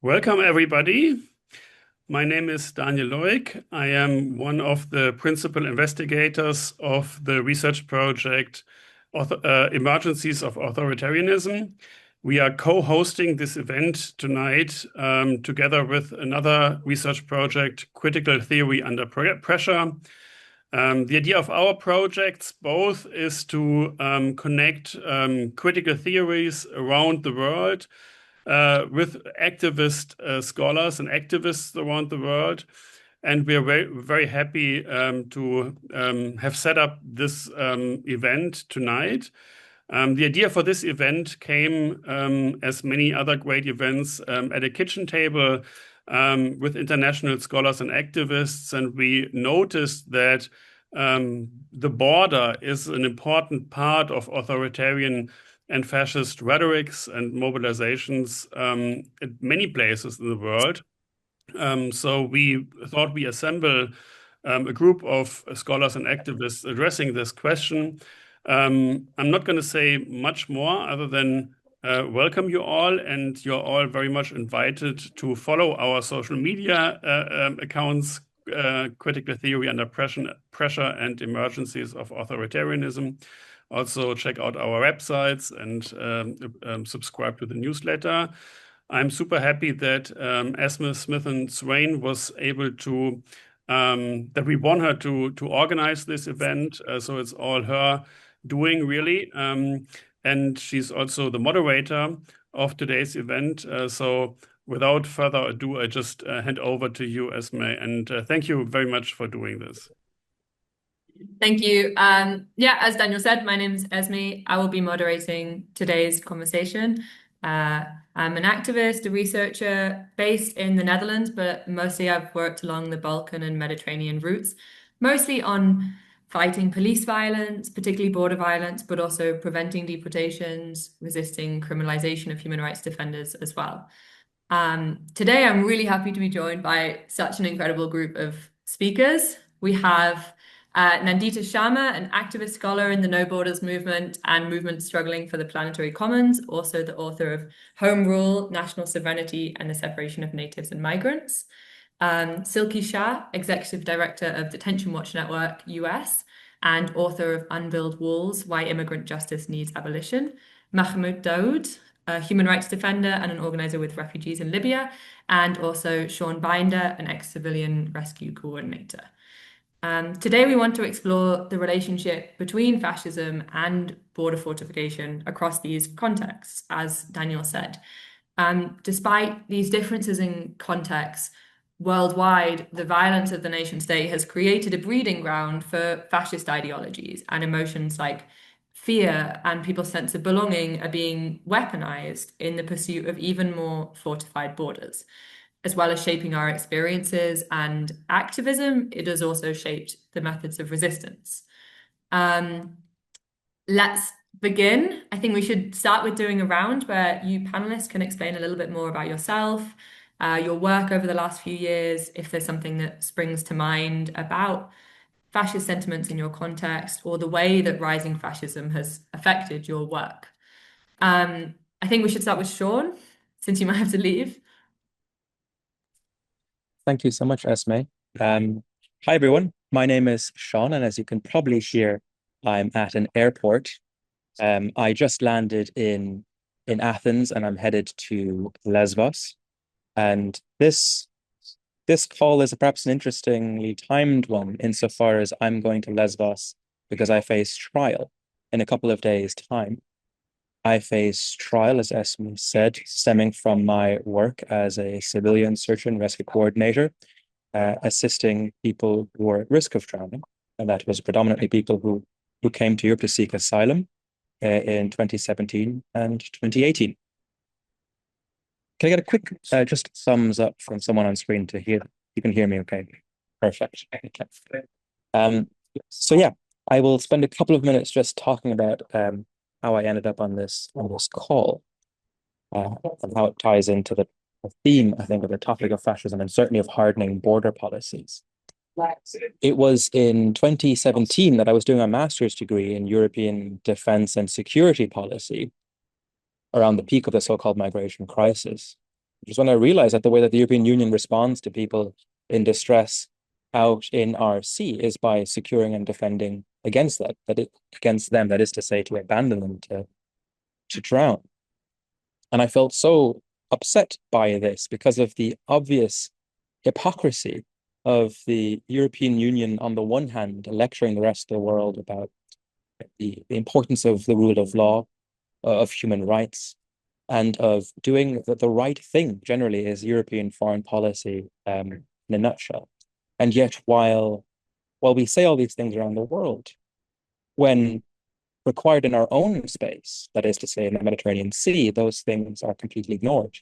Welcome, everybody. My name is Daniel Loic. I am one of the principal investigators of the research project Emergencies of Authoritarianism. We are co-hosting this event tonight together with another research project, Critical Theory Under Pressure. The idea of our projects both is to connect critical theories around the world with activist scholars and activists around the world. And we are very, very happy to have set up this event tonight. The idea for this event came, as many other great events, at a kitchen table with international scholars and activists. And we noticed that the border is an important part of authoritarian and fascist rhetorics and mobilizations at many places in the world. So we thought we assemble a group of scholars and activists addressing this question. I'm not going to say much more other than welcome you all, and you're all very much invited to follow our social media accounts, Critical Theory Under Pressure and Emergencies of Authoritarianism. Also, check out our websites and subscribe to the newsletter. I'm super happy that Esme Smithson Swain was able to, that we want her to organize this event. So it's all her doing, really. And she's also the moderator of today's event. So without further ado, I just hand over to you, Esme, and thank you very much for doing this. Thank you. Yeah, as Daniel said, my name is Esme. I will be moderating today's conversation. I'm an activist, a researcher based in the Netherlands, but mostly I've worked along the Balkan and Mediterranean routes, mostly on fighting police violence, particularly border violence, but also preventing deportations, resisting criminalization of human rights defenders as well. Today, I'm really happy to be joined by such an incredible group of speakers. We have Nandita Sharma, an activist scholar in the No Borders movement and movements struggling for the planetary commons, also the author of Home Rule, National Sovereignty, and the Separation of Natives and Migrants. Silky Shah, executive director of Detention Watch Network US, and author of Unbuild Walls, Why Immigrant Justice Needs Abolition. Mahamat Daoud, a human rights defender and an organizer with refugees in Libya, and also Seán Binder, an ex-civilian rescue coordinator. Today, we want to explore the relationship between fascism and border fortification across these contexts, as Daniel said. Despite these differences in contexts, worldwide, the violence of the nation state has created a breeding ground for fascist ideologies, and emotions like fear and people's sense of belonging are being weaponized in the pursuit of even more fortified borders. As well as shaping our experiences and activism, it has also shaped the methods of resistance. Let's begin. I think we should start with doing a round where you panelists can explain a little bit more about yourself, your work over the last few years, if there's something that springs to mind about fascist sentiments in your context, or the way that rising fascism has affected your work. I think we should start with Seán, since you might have to leave. Thank you so much, Esme. Hi, everyone. My name is Seán, and as you can probably hear, I'm at an airport. I just landed in Athens, and I'm headed to Lesbos. And this call is perhaps an interestingly timed one, insofar as I'm going to Lesbos because I face trial in a couple of days' time. I face trial, as Esme said, stemming from my work as a civilian search and rescue coordinator, assisting people who are at risk of drowning. And that was predominantly people who came to Europe to seek asylum in 2017 and 2018. Can I get a quick just thumbs up from someone on screen to hear? You can hear me okay? Perfect. So yeah, I will spend a couple of minutes just talking about how I ended up on this call, and how it ties into the theme, I think, of the topic of fascism and certainly of hardening border policies. It was in 2017 that I was doing a master's degree in European defense and security policy around the peak of the so-called migration crisis. which is when I realized that the way that the European Union responds to people in distress out in our sea is by securing and defending against against them, that is to say, to abandon them, to drown. And I felt so upset by this because of the obvious hypocrisy of the European Union, on the one hand, lecturing the rest of the world about the importance of the rule of law, of human rights, and of doing the right thing generally is European foreign policy in a nutshell. And yet, while we say all these things around the world, when required in our own space, that is to say in the Mediterranean Sea, those things are completely ignored.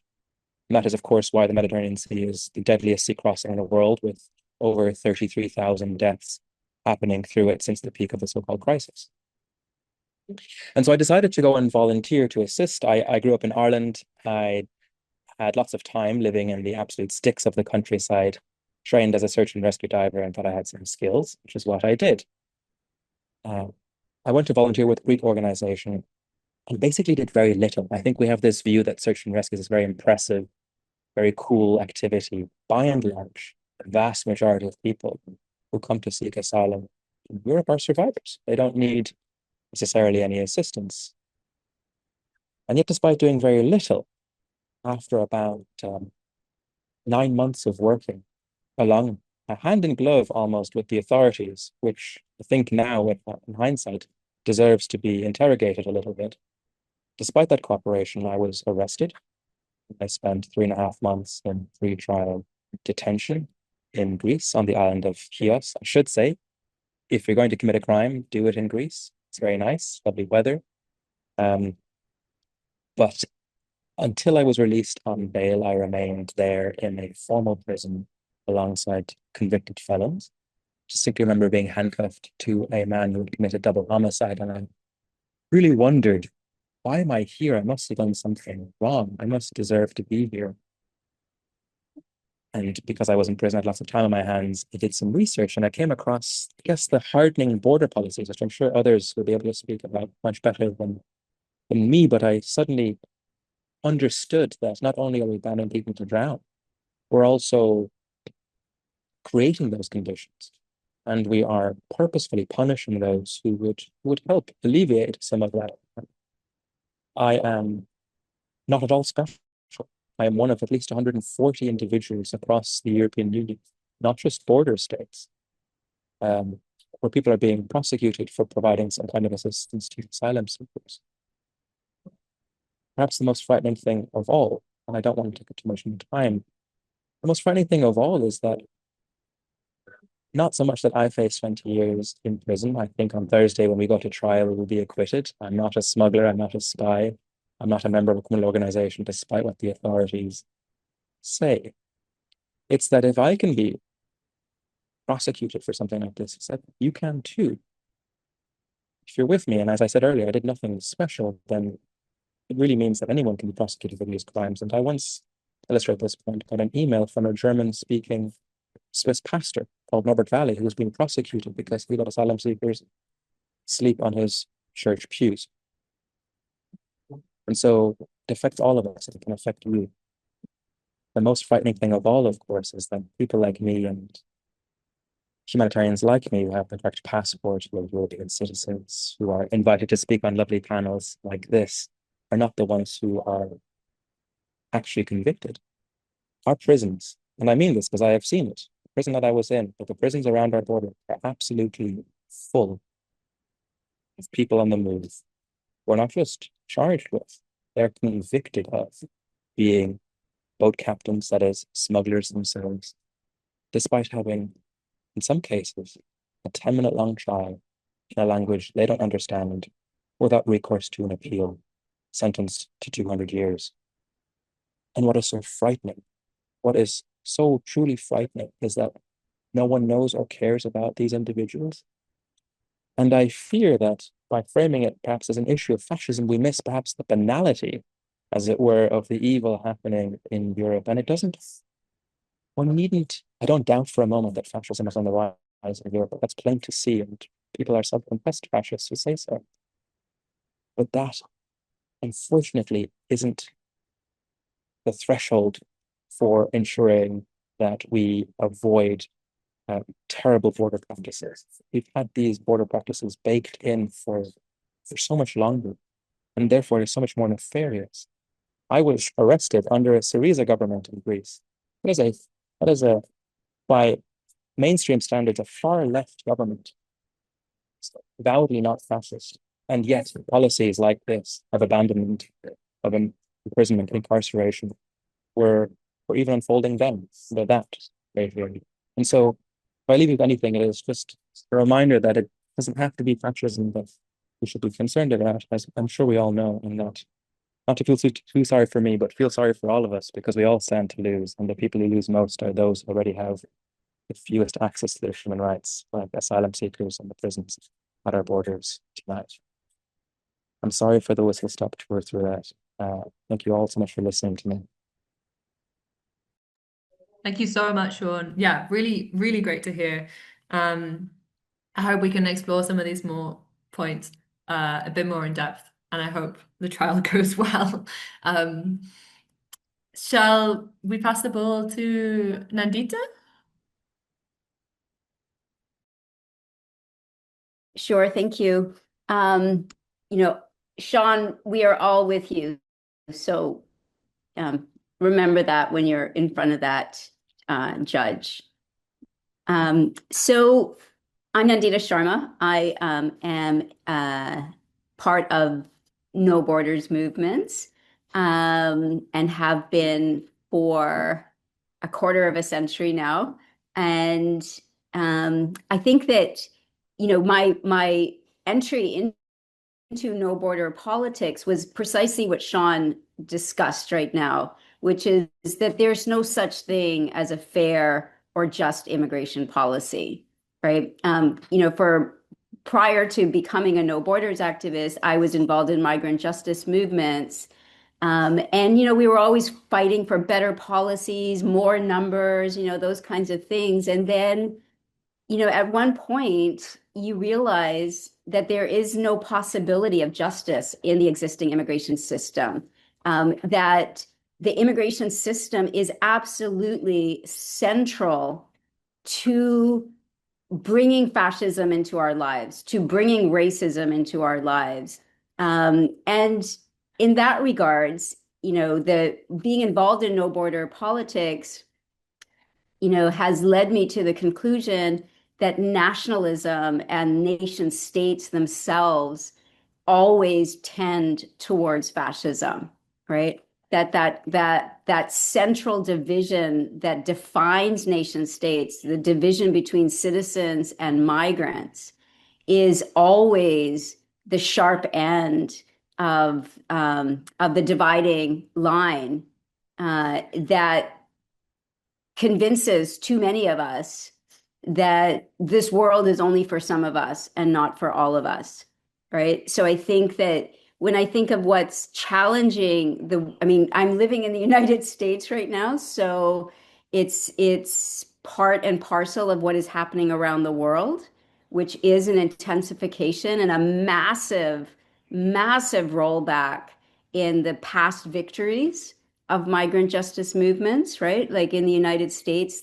And that is, of course, why the Mediterranean Sea is the deadliest sea crossing in the world, with over 33,000 deaths happening through it since the peak of the so-called crisis. And so I decided to go and volunteer to assist. I grew up in Ireland. I had lots of time living in the absolute sticks of the countryside, trained as a search and rescue diver, and thought I had some skills, which is what I did. I went to volunteer with a Greek organization and basically did very little. I think we have this view that search and rescue is very impressive, very cool activity. By and large, the vast majority of people who come to seek asylum in Europe are survivors. They don't need necessarily any assistance. And yet, despite doing very little, after about 9 months of working along, hand in glove almost with the authorities, which I think now, in hindsight, deserves to be interrogated a little bit. Despite that cooperation, I was arrested. I spent 3.5 months in pre-trial detention in Greece on the island of Chios. I should say, if you're going to commit a crime, do it in Greece. It's very nice, lovely weather. But until I was released on bail, I remained there in a formal prison alongside convicted felons. Just simply remember being handcuffed to a man who had committed double homicide, and I really wondered, why am I here? I must have done something wrong. I must deserve to be here. And because I was in prison, I had lots of time on my hands. I did some research and I came across, I guess, the hardening border policies, which I'm sure others will be able to speak about much better than me. But I suddenly understood that not only are we banning people to drown, we're also creating those conditions. And we are purposefully punishing those who would help alleviate some of that. I am not at all special. I am one of at least 140 individuals across the European Union, not just border states, where people are being prosecuted for providing some kind of assistance to asylum seekers. Perhaps the most frightening thing of all, and I don't want to take up too much time, the most frightening thing of all is that not so much that I faced 20 years in prison. I think on Thursday when we go to trial, we will be acquitted. I'm not a smuggler. I'm not a spy. I'm not a member of a criminal organization, despite what the authorities say. It's that if I can be prosecuted for something like this, you can too. If you're with me, and as I said earlier, I did nothing special, then it really means that anyone can be prosecuted for these crimes. And I once, illustrate this point, got an email from a German-speaking Swiss pastor called Norbert Valley, who was being prosecuted because he let asylum seekers sleep on his church pews. And so it affects all of us. It can affect you. The most frightening thing of all, of course, is that people like me and humanitarians like me who have the correct passport, who are European citizens, who are invited to speak on lovely panels like this, are not the ones who are actually convicted. Our prisons, and I mean this because I have seen it, the prison that I was in, but the prisons around our border are absolutely full of people on the move who are not just charged with, they're convicted of being boat captains, that is, smugglers themselves, despite having, in some cases, a 10-minute long trial in a language they don't understand without recourse to an appeal, sentenced to 200 years. And what is so frightening, what is so truly frightening, is that no one knows or cares about these individuals. And I fear that by framing it perhaps as an issue of fascism, we miss perhaps the banality, as it were, of the evil happening in Europe. And it doesn't, one needn't, I don't doubt for a moment that fascism is on the rise in Europe. That's plain to see, and people are self-confessed fascists who say so. But that, unfortunately, isn't the threshold for ensuring that we avoid terrible border practices. We've had these border practices baked in for so much longer, and therefore they're so much more nefarious. I was arrested under a Syriza government in Greece. That is a by mainstream standards, a far left government, avowedly not fascist. And yet policies like this of abandonment, of imprisonment, incarceration, were even unfolding then. They're that very early. And so if I leave you with anything, it is just a reminder that it doesn't have to be fascism that we should be concerned about, as I'm sure we all know, and not to feel too sorry for me, but feel sorry for all of us, because we all stand to lose, and the people who lose most are those who already have the fewest access to their human rights, like asylum seekers and the prisons at our borders tonight. I'm sorry for the whistle-stop tour through that. Thank you all so much for listening to me. Thank you so much, Seán. Yeah, really, really great to hear. I hope we can explore some of these more points a bit more in depth, and I hope the trial goes well. Shall we pass the ball to Nandita? Sure, thank you. Seán, we are all with you. So remember that when you're in front of that judge. So I'm Nandita Sharma. I am part of No Borders movements and have been for a quarter of a century now. And I think that my entry into no border politics was precisely what Seán discussed right now, which is that there's no such thing as a fair or just immigration policy, right? For prior to becoming a no borders activist, I was involved in migrant justice movements. And we were always fighting for better policies, more numbers, those kinds of things. And then at one point, you realize that there is no possibility of justice in the existing immigration system, that the immigration system is absolutely central to bringing fascism into our lives, to bringing racism into our lives. And in that regards, the being involved in no border politics, has led me to the conclusion that nationalism and nation states themselves always tend towards fascism, right? That central division that defines nation states, the division between citizens and migrants, is always the sharp end of the dividing line that convinces too many of us that this world is only for some of us and not for all of us, right? So I think that when I think of what's challenging I'm living in the United States right now, so it's part and parcel of what is happening around the world, which is an intensification and a massive rollback in the past victories of migrant justice movements, right? Like in the United States,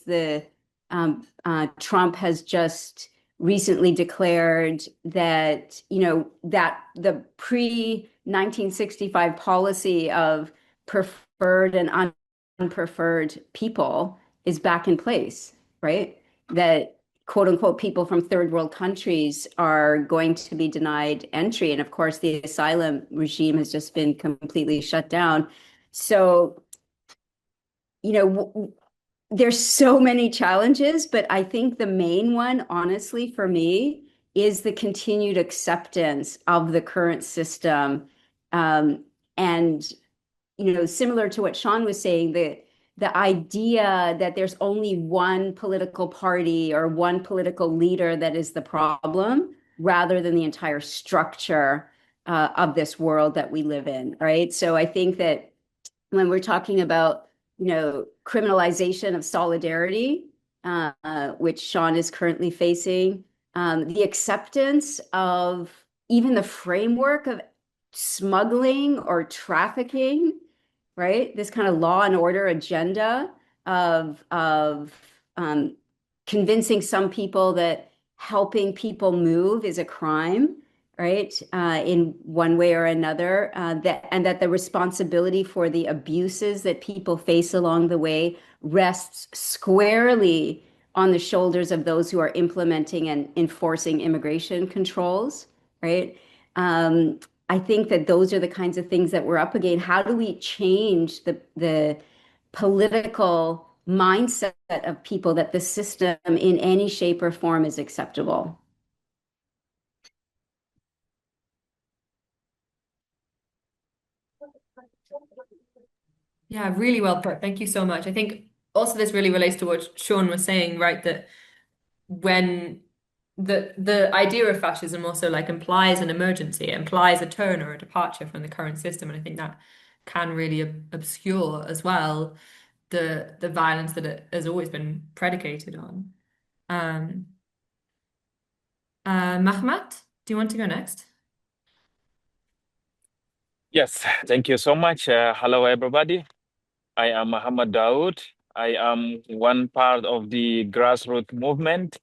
Trump has just recently declared that, that the pre-1965 policy of preferred and unpreferred people is back in place, right? That quote unquote people from third world countries are going to be denied entry. And of course, the asylum regime has just been completely shut down. So, there's so many challenges, but I think the main one, honestly, for me, is the continued acceptance of the current system. And, similar to what Seán was saying, the idea that there's only one political party or one political leader that is the problem, rather than the entire structure of this world that we live in, right? So I think that when we're talking about criminalization of solidarity, which Seán is currently facing, the acceptance of even the framework of smuggling or trafficking, right? This kind of law and order agenda of convincing some people that helping people move is a crime, right? In one way or another, that the responsibility for the abuses that people face along the way rests squarely on the shoulders of those who are implementing and enforcing immigration controls, right? I think that those are the kinds of things that we're up against. How do we change the political mindset of people that the system in any shape or form is acceptable? Yeah, really well put. Thank you so much. I think also this really relates to what Seán was saying, right? That when the idea of fascism also like implies an emergency, it implies a turn or a departure from the current system, and I think that can really obscure as well the violence that it has always been predicated on. Mahamat, do you want to go next? Yes, thank you so much. Hello, everybody. I am Mahamat Daoud. I am one part of the grassroots movement.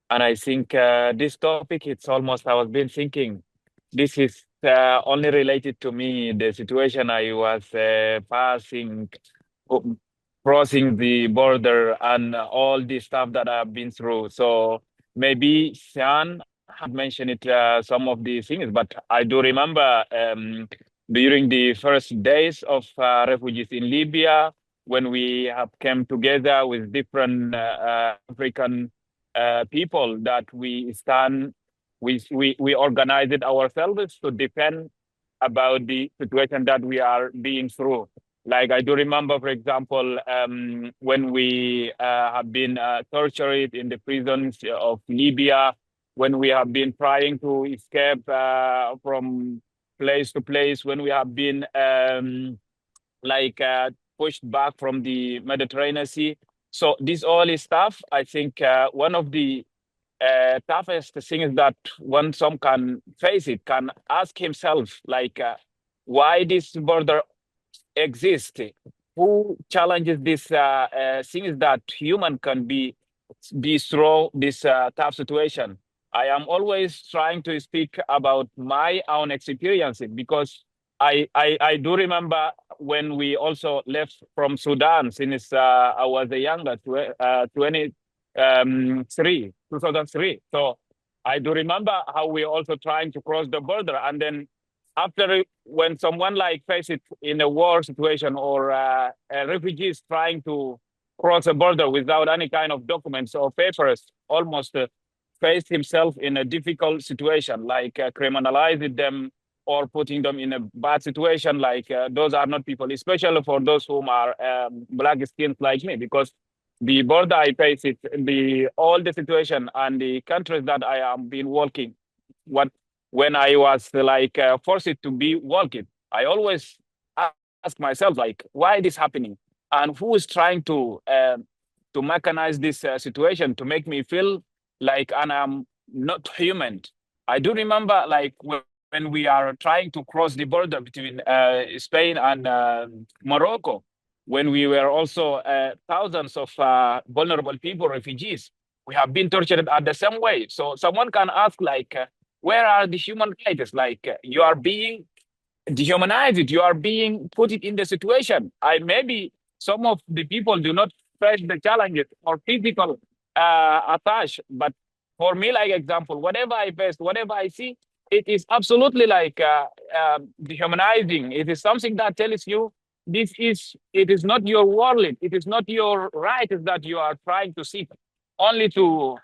And I think this topic, it's almost, I was been thinking, this is only related to me, the situation I was passing, crossing the border and all the stuff that I've been through. So maybe Seán had mentioned it, some of the things, but I do remember during the first days of refugees in Libya, when we have came together with different African people that we organized ourselves to defend about the situation that we are being through. Like I do remember, for example, when we have been tortured in the prisons of Libya, when we have been trying to escape from place to place, when we have been pushed back from the Mediterranean Sea. So this all is stuff. I think one of the toughest things that one some can face it, can ask himself, why this border exists? Who challenges this things that human can be through this tough situation? I am always trying to speak about my own experiences because I do remember when we also left from Sudan since I was a younger, 2003. So I do remember how we also trying to cross the border. And then after, when someone like face it in a war situation or refugees trying to cross a border without any kind of documents or papers, almost faced himself in a difficult situation, like criminalizing them or putting them in a bad situation. Like those are not people, especially for those whom are black skins like me, because the border I face it, all the situation and the countries that I am been working, when I was forced to be working, I always ask myself like, why this happening, and who is trying to mechanize this situation to make me feel like I'm not human. I do remember like when we are trying to cross the border between Spain and Morocco, when we were also thousands of vulnerable people, refugees, we have been tortured at the same way. So someone can ask like, where are the human rights? Like you are being dehumanized, you are being put it in the situation. Maybe some of the people do not face the challenges or physical attach, but for me, like example, whatever I face, whatever I see, it is absolutely like dehumanizing. It is something that tells you it is not your world, it is not your right that you are trying to seek only to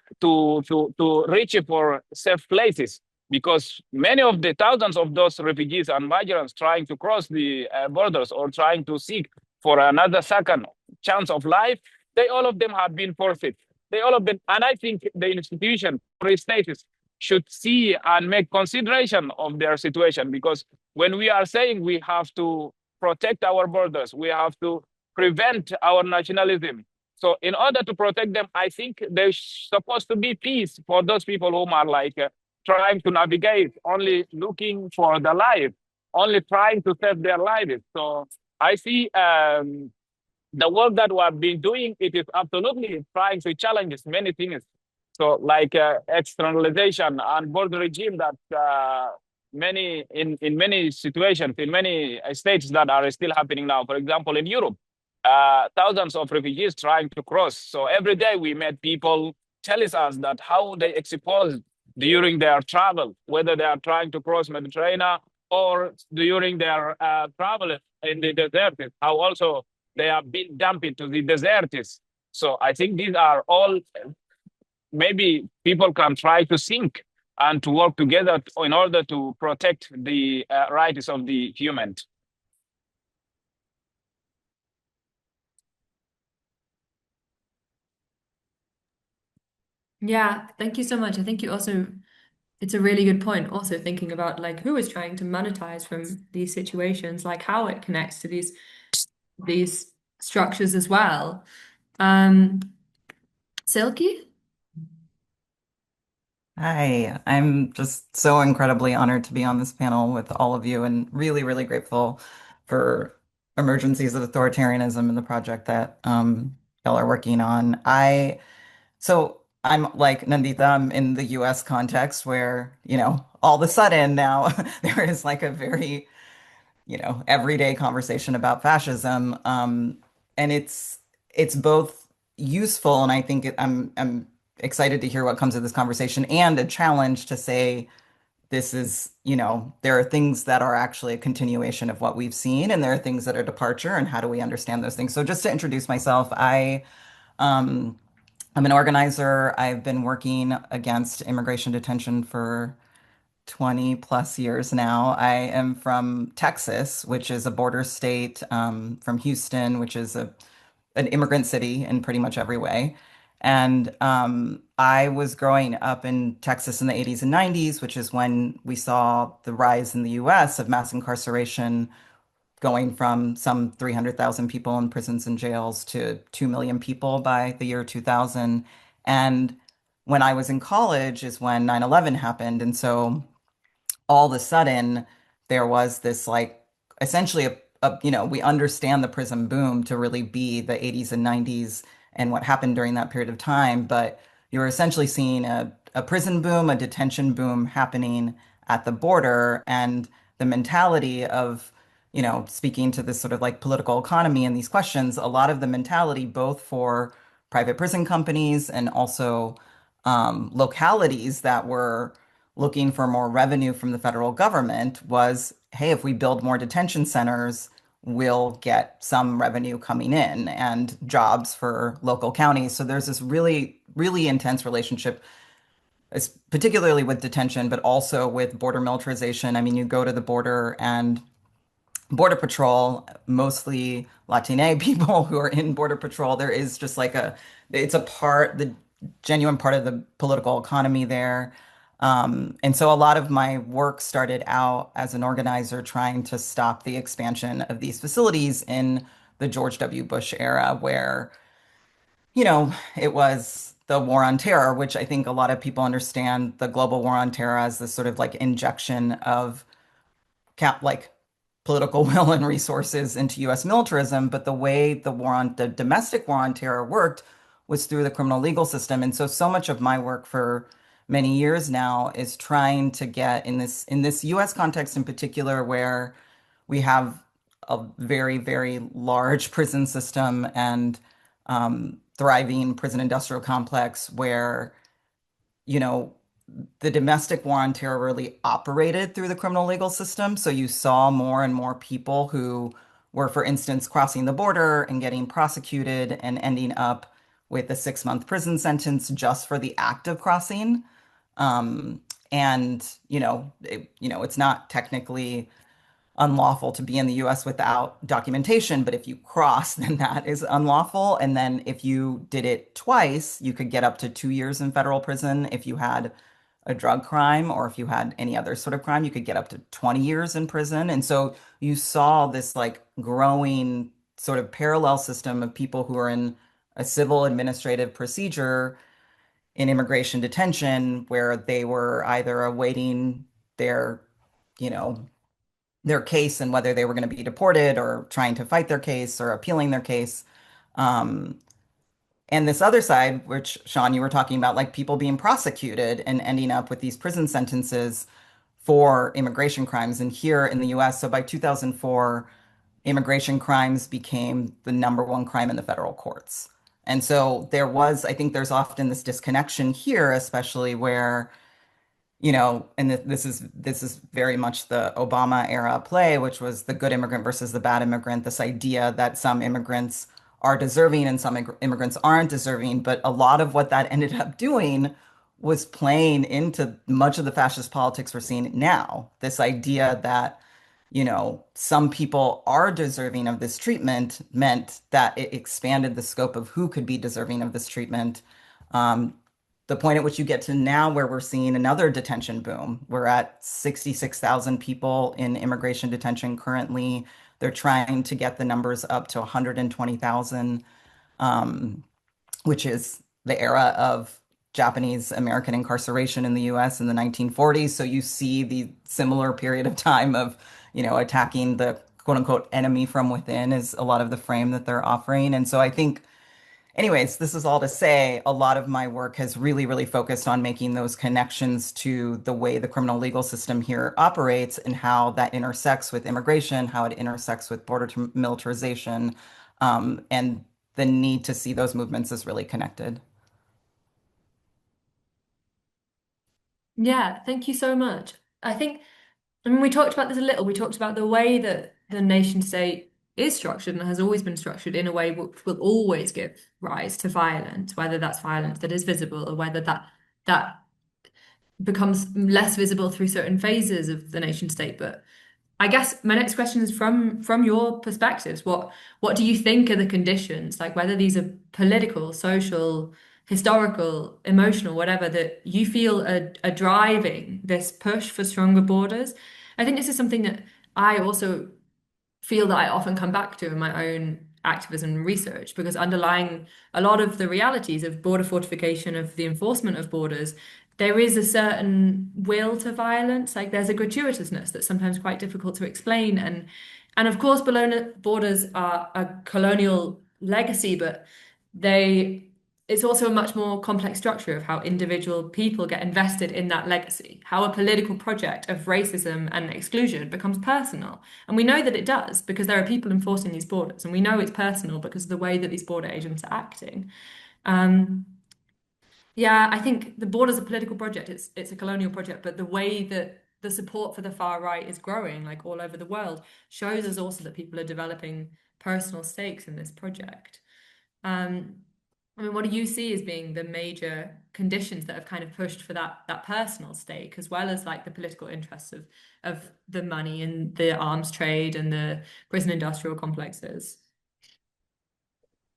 reach for safe places, because many of the thousands of those refugees and migrants trying to cross the borders or trying to seek for another second chance of life, they all of them have been forfeit. They all of them, and I think the institution or states should see and make consideration of their situation, because when we are saying we have to protect our borders, we have to prevent our nationalism. So in order to protect them, I think there's supposed to be peace for those people who are like trying to navigate, only looking for the life, only trying to save their lives. So I see the work that we have been doing, it is absolutely trying to challenge many things. So, like externalization and border regime that many in many situations, in many states that are still happening now. For example, in Europe, thousands of refugees trying to cross. So every day we met people telling us that how they exposed during their travel, whether they are trying to cross Mediterranean or during their travel in the desert, how also they have been dumped into the deserts. So I think these are all maybe people can try to think and to work together in order to protect the rights of the human. Yeah, thank you so much. I think you also, it's a really good point. Also thinking about like who is trying to monetize from these situations, like how it connects to these structures as well. Silky? Hi, I'm just so incredibly honored to be on this panel with all of you and really, really grateful for Emergencies of Authoritarianism and the project that y'all are working on. So I'm like Nandita, I'm in the US context where, all of a sudden now there is like a very, everyday conversation about fascism. And it's both useful and I think I'm excited to hear what comes of this conversation and a challenge to say this is, there are things that are actually a continuation of what we've seen and there are things that are departure and how do we understand those things. So just to introduce myself, um, I'm an organizer. I've been working against immigration detention for 20 plus years now. I am from Texas, which is a border state, from Houston, which is an immigrant city in pretty much every way. And I was growing up in Texas in the 80s and 90s, which is when we saw the rise in the US of mass incarceration going from some 300,000 people in prisons and jails to 2 million people by the year 2000. And when I was in college is when 9/11 happened. And so all of a sudden there was this like essentially we understand the prison boom to really be the 80s and 90s and what happened during that period of time, but you're essentially seeing a prison boom, a detention boom happening at the border, and the mentality of speaking to this sort of like political economy and these questions, a lot of the mentality both for private prison companies and also localities that were looking for more revenue from the federal government was, hey, if we build more detention centers, we'll get some revenue coming in and jobs for local counties. So there's this really, really intense relationship, particularly with detention, but also with border militarization. I mean, you go to the border and Border Patrol, mostly Latina people who are in Border Patrol, there is just like it's the genuine part of the political economy there. And so a lot of my work started out as an organizer trying to stop the expansion of these facilities in the George W. Bush era, where, it was the war on terror, which I think a lot of people understand the global war on terror as this sort of like injection of like political will and resources into US militarism, but the way the domestic war on terror worked was through the criminal legal system. And so much of my work for many years now is trying to get in this US context in particular, where we have a very, very large prison system and thriving prison industrial complex where, you know, the domestic war on terror really operated through the criminal legal system. So you saw more and more people who were, for instance, crossing the border and getting prosecuted and ending up with a 6-month prison sentence just for the act of crossing. And it's not technically unlawful to be in the US without documentation, but if you cross, then that is unlawful. And then if you did it twice, you could get up to 2 years in federal prison. If you had a drug crime or if you had any other sort of crime, you could get up to 20 years in prison. And so you saw this like growing sort of parallel system of people who are in a civil administrative procedure in immigration detention where they were either awaiting their, you know, their case and whether they were going to be deported or trying to fight their case or appealing their case. And this other side, which Seán, you were talking about, like people being prosecuted and ending up with these prison sentences for immigration crimes. And here in the US, so by 2004, immigration crimes became the #1 crime in the federal courts. And so there was, I think there's often this disconnection here, especially where, and this is very much the Obama era play, which was the good immigrant versus the bad immigrant, this idea that some immigrants are deserving and some immigrants aren't deserving. But a lot of what that ended up doing was playing into much of the fascist politics we're seeing now. This idea that some people are deserving of this treatment meant that it expanded the scope of who could be deserving of this treatment. The point at which you get to now where we're seeing another detention boom. We're at 66,000 people in immigration detention currently. They're trying to get the numbers up to 120,000, which is the era of Japanese American incarceration in the US in the 1940s. So you see the similar period of time of, attacking the quote unquote enemy from within is a lot of the frame that they're offering. And so I think, anyways, this is all to say a lot of my work has really, really focused on making those connections to the way the criminal legal system here operates and how that intersects with immigration, how it intersects with border militarization, and the need to see those movements as really connected. Yeah, thank you so much. We talked about this a little. We talked about the way that the nation state is structured and has always been structured in a way which will always give rise to violence, whether that's violence that is visible or whether that becomes less visible through certain phases of the nation state. But I guess my next question is from your perspectives. What do you think are the conditions, like whether these are political, social, historical, emotional, whatever, that you feel are driving this push for stronger borders? I think this is something that I also feel that I often come back to in my own activism and research, because underlying a lot of the realities of border fortification, of the enforcement of borders, there is a certain will to violence. Like there's a gratuitousness that's sometimes quite difficult to explain. And of course, below borders are a colonial legacy, but it's also a much more complex structure of how individual people get invested in that legacy, how a political project of racism and exclusion becomes personal. And we know that it does because there are people enforcing these borders, and we know it's personal because of the way that these border agents are acting. Yeah, I think the border's a political project. It's a colonial project, but the way that the support for the far right is growing, like all over the world, shows us also that people are developing personal stakes in this project. What do you see as being the major conditions that have kind of pushed for that personal stake, as well as like the political interests of the money and the arms trade and the prison industrial complexes?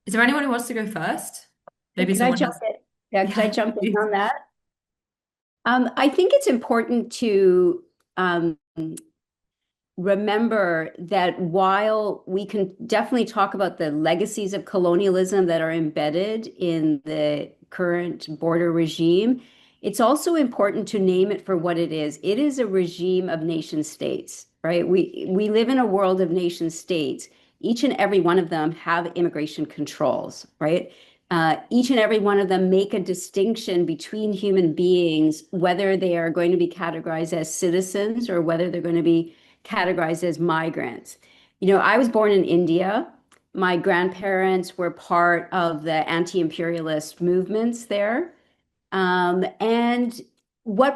Is there anyone who wants to go first? Maybe Could I someone jump else. in? Yeah, could I jump in please. on that? I think it's important to remember that while we can definitely talk about the legacies of colonialism that are embedded in the current border regime, it's also important to name it for what it is. It is a regime of nation states, right? We live in a world of nation states. Each and every one of them have immigration controls, right? Each and every one of them make a distinction between human beings, whether they are going to be categorized as citizens or whether they're going to be categorized as migrants. I was born in India. My grandparents were part of the anti-imperialist movements there. And there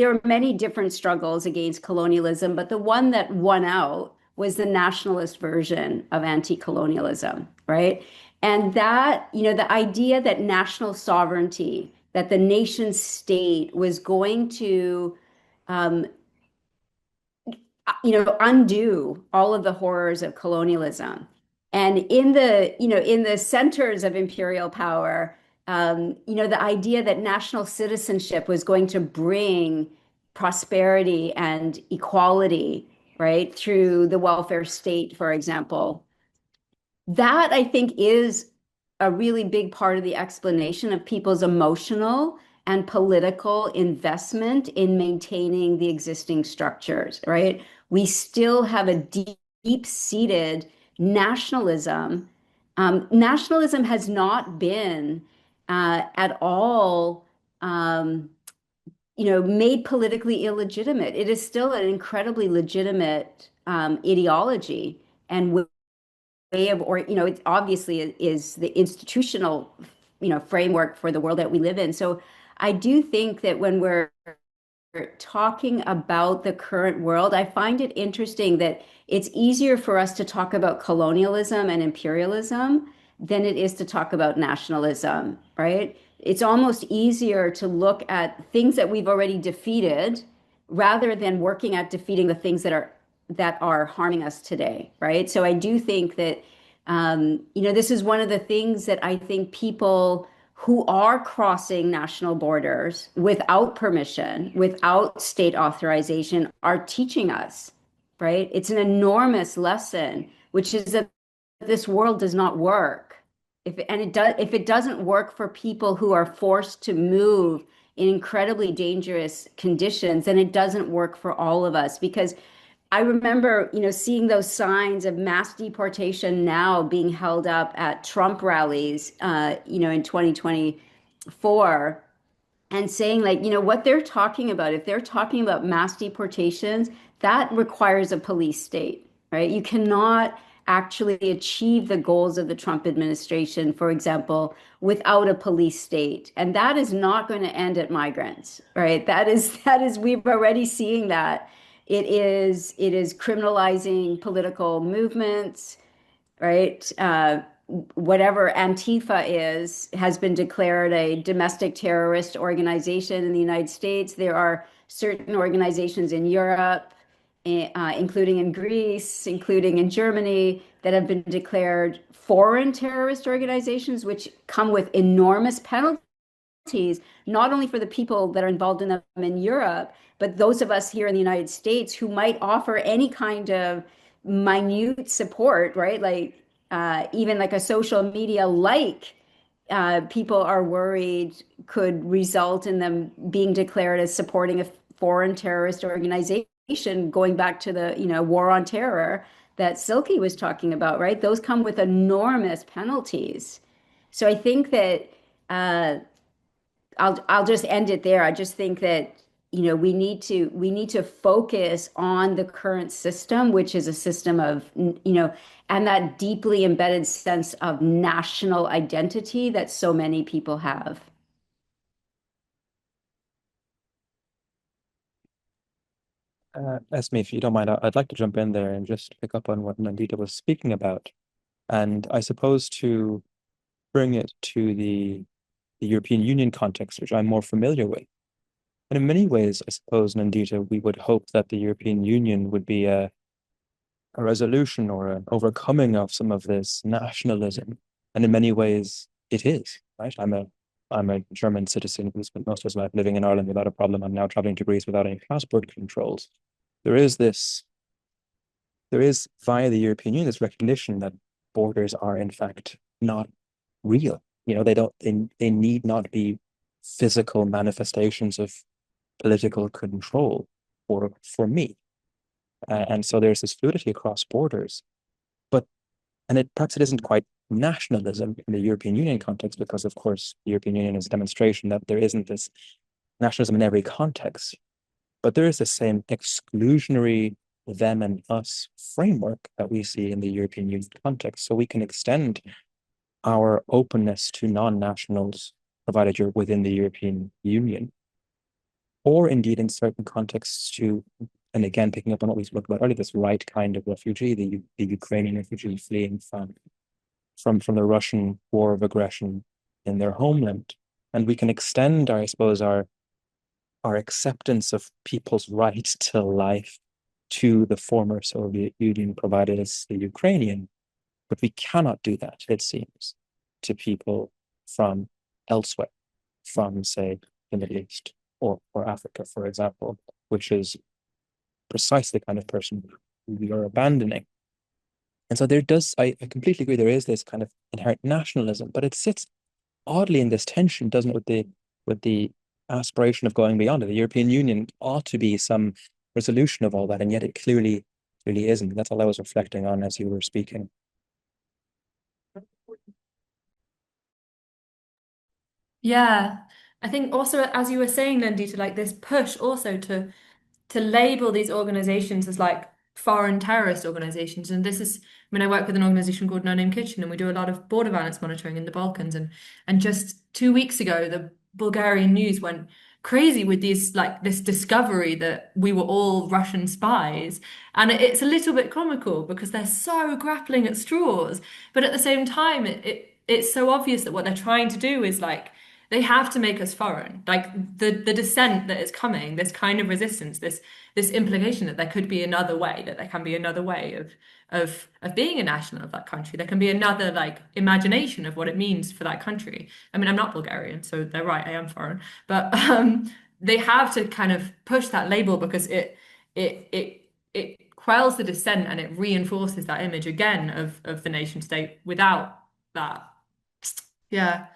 were many different struggles against colonialism, but the one that won out was the nationalist version of anti-colonialism, right? And that, the idea that national sovereignty, that the nation state was going to undo all of the horrors of colonialism. And in the centers of imperial power, the idea that national citizenship was going to bring prosperity and equality, right, through the welfare state, for example. That, I think, is a really big part of the explanation of people's emotional and political investment in maintaining the existing structures, right? We still have a deep-seated nationalism, nationalism has not been at all made politically illegitimate. It is still an incredibly legitimate ideology and way of, or it obviously is the institutional framework for the world that we live in. So I do think that when we're talking about the current world, I find it interesting that it's easier for us to talk about colonialism and imperialism than it is to talk about nationalism, right? It's almost easier to look at things that we've already defeated rather than working at defeating the things that are harming us today, right? So I do think that this is one of the things that I think people who are crossing national borders without permission, without state authorization, are teaching us, right? It's an enormous lesson, which is that this world does not work. If it doesn't work for people who are forced to move in incredibly dangerous conditions, then it doesn't work for all of us. Because I remember, seeing those signs of mass deportation now being held up at Trump rallies, in 2024, and saying like, what they're talking about, if they're talking about mass deportations, that requires a police state, right? You cannot actually achieve the goals of the Trump administration, for example, without a police state. And that is not going to end at migrants, right? That is, we've already seeing that. It is criminalizing political movements, right? Whatever Antifa has been declared a domestic terrorist organization in the United States. There are certain organizations in Europe, including in Greece, including in Germany, that have been declared foreign terrorist organizations, which come with enormous penalties, not only for the people that are involved in them in Europe, but those of us here in the United States who might offer any kind of minute support, right? Like even like a social media people are worried could result in them being declared as supporting a foreign terrorist organization, going back to the war on terror that Silky was talking about, right? Those come with enormous penalties. So I think that I'll just end it there. I just think that we need to focus on the current system, which is a system of and that deeply embedded sense of national identity that so many people have. Esme, if you don't mind, I'd like to jump in there and just pick up on what Nandita was speaking about. And I suppose to bring it to the European Union context, which I'm more familiar with. And in many ways, I suppose, Nandita, we would hope that the European Union would be a resolution or an overcoming of some of this nationalism. And in many ways, it is, right? I'm a German citizen who spent most of his life living in Ireland without a problem. I'm now traveling to Greece without any passport controls. There is via the European Union this recognition that borders are in fact not real. They need not be physical manifestations of political control for me. And so there's this fluidity across borders. Perhaps it isn't quite nationalism in the European Union context, because of course the European Union is a demonstration that there isn't this nationalism in every context. But there is the same exclusionary them and us framework that we see in the European Union context. So we can extend our openness to non-nationals, provided you're within the European Union, or indeed in certain contexts to, and again, picking up on what we spoke about earlier, this right kind of refugee, the Ukrainian refugee fleeing from the Russian war of aggression in their homeland. And we can extend, I suppose, our acceptance of people's right to life to the former Soviet Union, provided it's the Ukrainian. But we cannot do that, it seems, to people from elsewhere, from, say, the Middle East or Africa, for example, which is precisely the kind of person who we are abandoning. And so I completely agree, there is this kind of inherent nationalism, but it sits oddly in this tension, doesn't it, with the aspiration of going beyond it. The European Union ought to be some resolution of all that, and yet it clearly isn't. That's all I was reflecting on as you were speaking. Yeah. I think also, as you were saying, Nandita, like this push also to label these organizations as like foreign terrorist organizations. And this is, I mean, I work with an organization called No Name Kitchen, and we do a lot of border violence monitoring in the Balkans. And just 2 weeks ago, the Bulgarian news went crazy with these like this discovery that we were all Russian spies. And it's a little bit comical because they're so grappling at straws, but at the same time, it's so obvious that what they're trying to do is like they have to make us foreign. Like the dissent that is coming, this kind of resistance, this implication that there could be another way, that there can be another way of being a national of that country. There can be another like imagination of what it means for that country. I mean, I'm not Bulgarian, so they're right, I am foreign. But they have to kind of push that label because it quells the dissent and it reinforces that image again of the nation state without that. Yeah.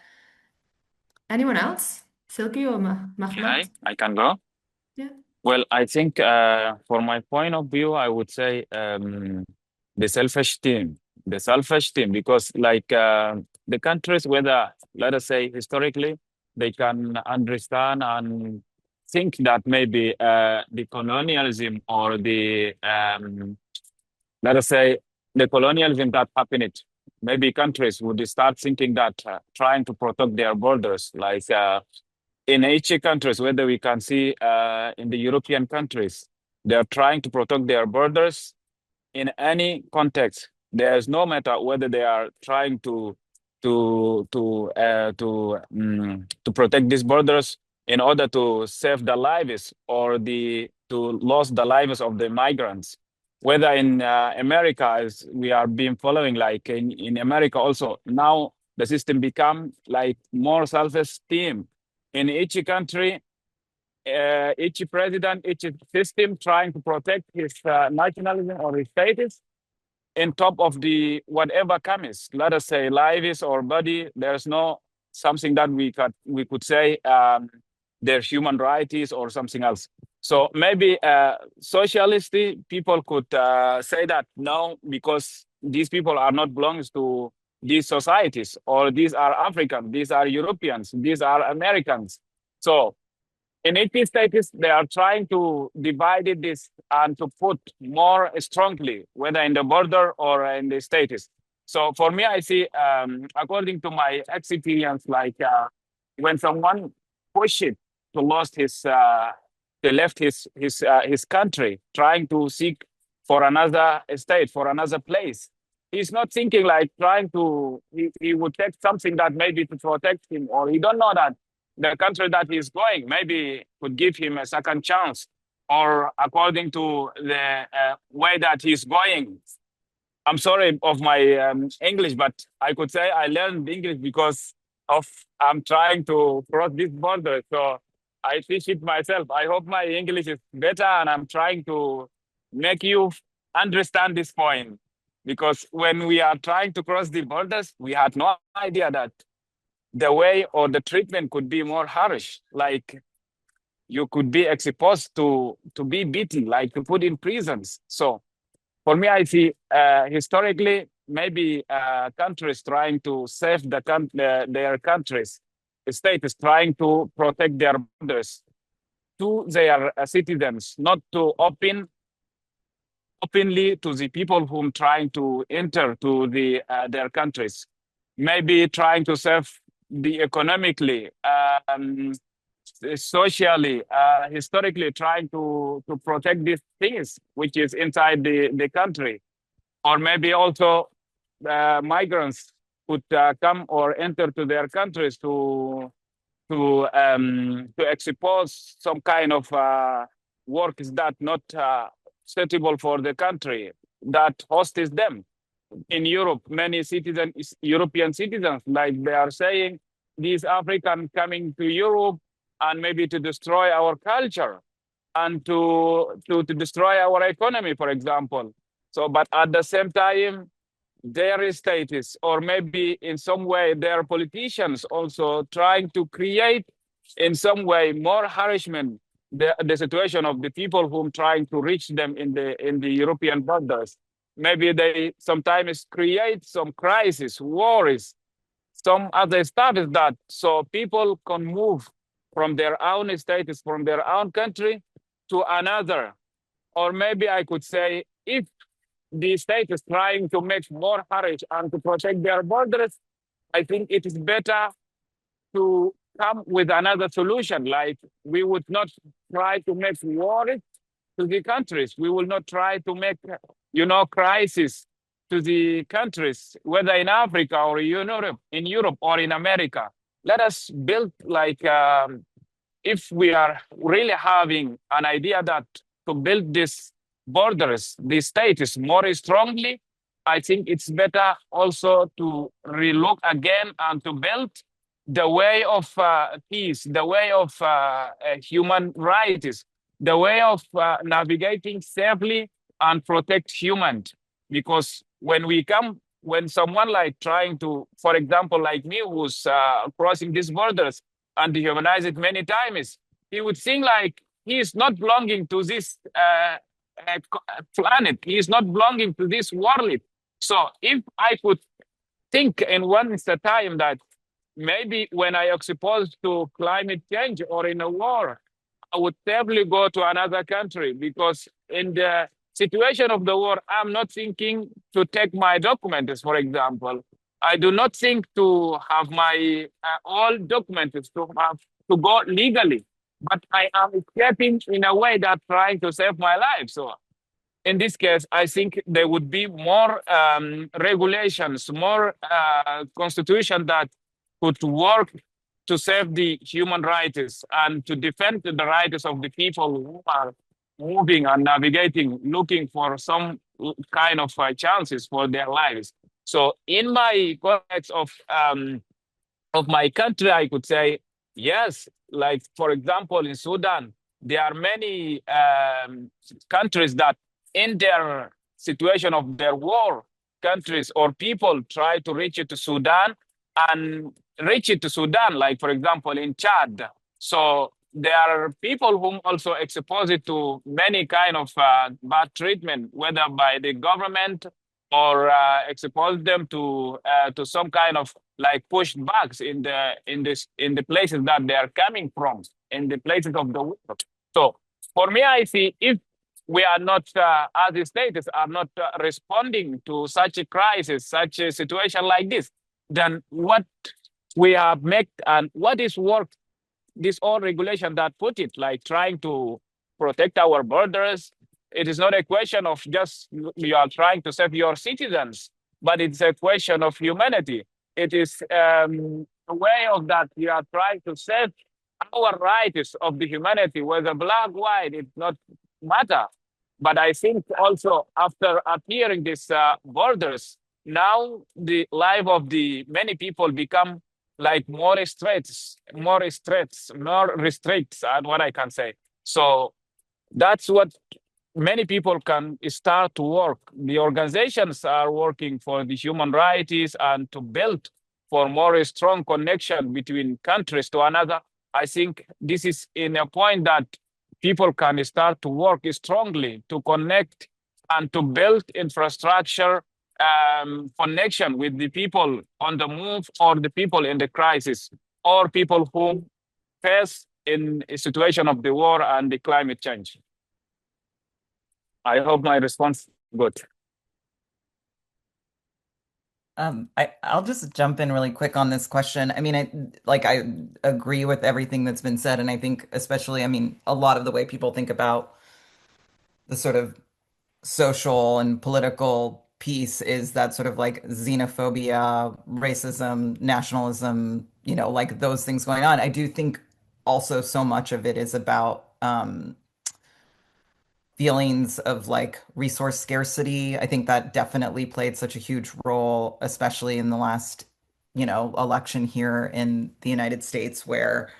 Anyone else? Silky or Mahamat? I can go. Yeah. Well, I think for my point of view, I would say the self-esteem, because like the countries, whether let us say historically, they can understand and think that maybe the colonialism or the let us say the colonialism that happened, maybe countries would start thinking that trying to protect their borders, like. In each countries, whether we can see in the European countries, they are trying to protect their borders in any context. There's no matter whether they are trying to protect these borders in order to save the lives or to lose the lives of the migrants. Whether in America, as we are being following, like in America also, now the system become like more self-esteem in each country, each president, each system trying to protect his nationalism or his status in top of the whatever comes. Let us say lives or body. There's no something that we could say their human rights or something else. So maybe socialist people could say that no, because these people are not belongs to these societies, or these are Africans, these are Europeans, these are Americans. So in 80 states, they are trying to divide this and to put more strongly, whether in the border or in the states. So for me, I see, according to my experience, like when someone push it to lost to left his country, trying to seek for another state, for another place. He's not thinking like trying to, he would take something that maybe to protect him, or he don't know that the country that he's going maybe could give him a second chance, or according to the way that he's going. I'm sorry of my English, but I could say I learned English because of I'm trying to cross this border. So I teach it myself. I hope my English is better, and I'm trying to make you understand this point. Because when we are trying to cross the borders, we had no idea that the way or the treatment could be more harsh. Like you could be exposed to be beaten, like to put in prisons. So for me, I see historically maybe countries trying to save their countries, states trying to protect their borders to their citizens, not to openly to the people whom trying to enter to their countries. Maybe trying to save the economically, socially, historically, trying to protect these things which is inside the country. Or maybe also migrants could come or enter to their countries to expose some kind of works that not suitable for the country that hosts them. In Europe, many citizens, European citizens, like they are saying, these Africans coming to Europe and maybe to destroy our culture and to destroy our economy, for example. So, but at the same time, their status, or maybe in some way their politicians also trying to create in some way more harassment the situation of the people whom trying to reach them in the European borders. Maybe they sometimes create some crisis, wars, some other stuff is that so people can move from their own status, from their own country to another. Or maybe I could say, if the state is trying to make more courage and to protect their borders, I think it is better to come with another solution. Like we would not try to make wars to the countries. We will not try to make, crisis to the countries, whether in Africa or in Europe or in America. Let us build like, if we are really having an idea that to build these borders, the state is more strongly, I think it's better also to relook again and to build the way of peace, the way of human rights, the way of navigating safely and protect humans. Because when someone like trying to, for example, like me, who's crossing these borders and dehumanized many times, he would think like he is not belonging to this planet. He is not belonging to this world. So if I could think in one time that maybe when I exposed to climate change or in a war, I would probably go to another country, because in the situation of the war, I'm not thinking to take my documents, for example. I do not think to have my all documents to go legally, but I am escaping in a way that trying to save my life. So in this case, I think there would be more regulations, more constitution that could work to save the human rights and to defend the rights of the people who are moving and navigating, looking for some kind of chances for their lives. So in my context of my country, I could say, yes, like for example, in Sudan, there are many countries that in their situation of their war, countries or people try to reach it to Sudan and reach it to Sudan, like for example, in Chad. So there are people whom also exposed to many kind of bad treatment, whether by the government or expose them to some kind of like pushed backs in the places that they are coming from, in the places of the world. So for me, I see if we are not, as the states are not responding to such a crisis, such a situation like this, then what we have made and what is work, this all regulation that put it, like trying to protect our borders. It is not a question of just you are trying to save your citizens, but it's a question of humanity. It is a way of that you are trying to save our rights of the humanity, whether black, white, it not matter. But I think also after appearing these borders, now the life of the many people become like more restricts, what I can say. So that's what many people can start to work. The organizations are working for the human rights and to build for more strong connection between countries to another. I think this is in a point that people can start to work strongly to connect and to build infrastructure connection with the people on the move or the people in the crisis or people who face in a situation of the war and the climate change. I hope my response good. I'll just jump in really quick on this question. I mean, I agree with everything that's been said, and I think especially, I mean, a lot of the way people think about the sort of social and political piece is that sort of like xenophobia, racism, nationalism, like those things going on. I do think also so much of it is about feelings of like resource scarcity. I think that definitely played such a huge role, especially in the last, election here in the United States, where,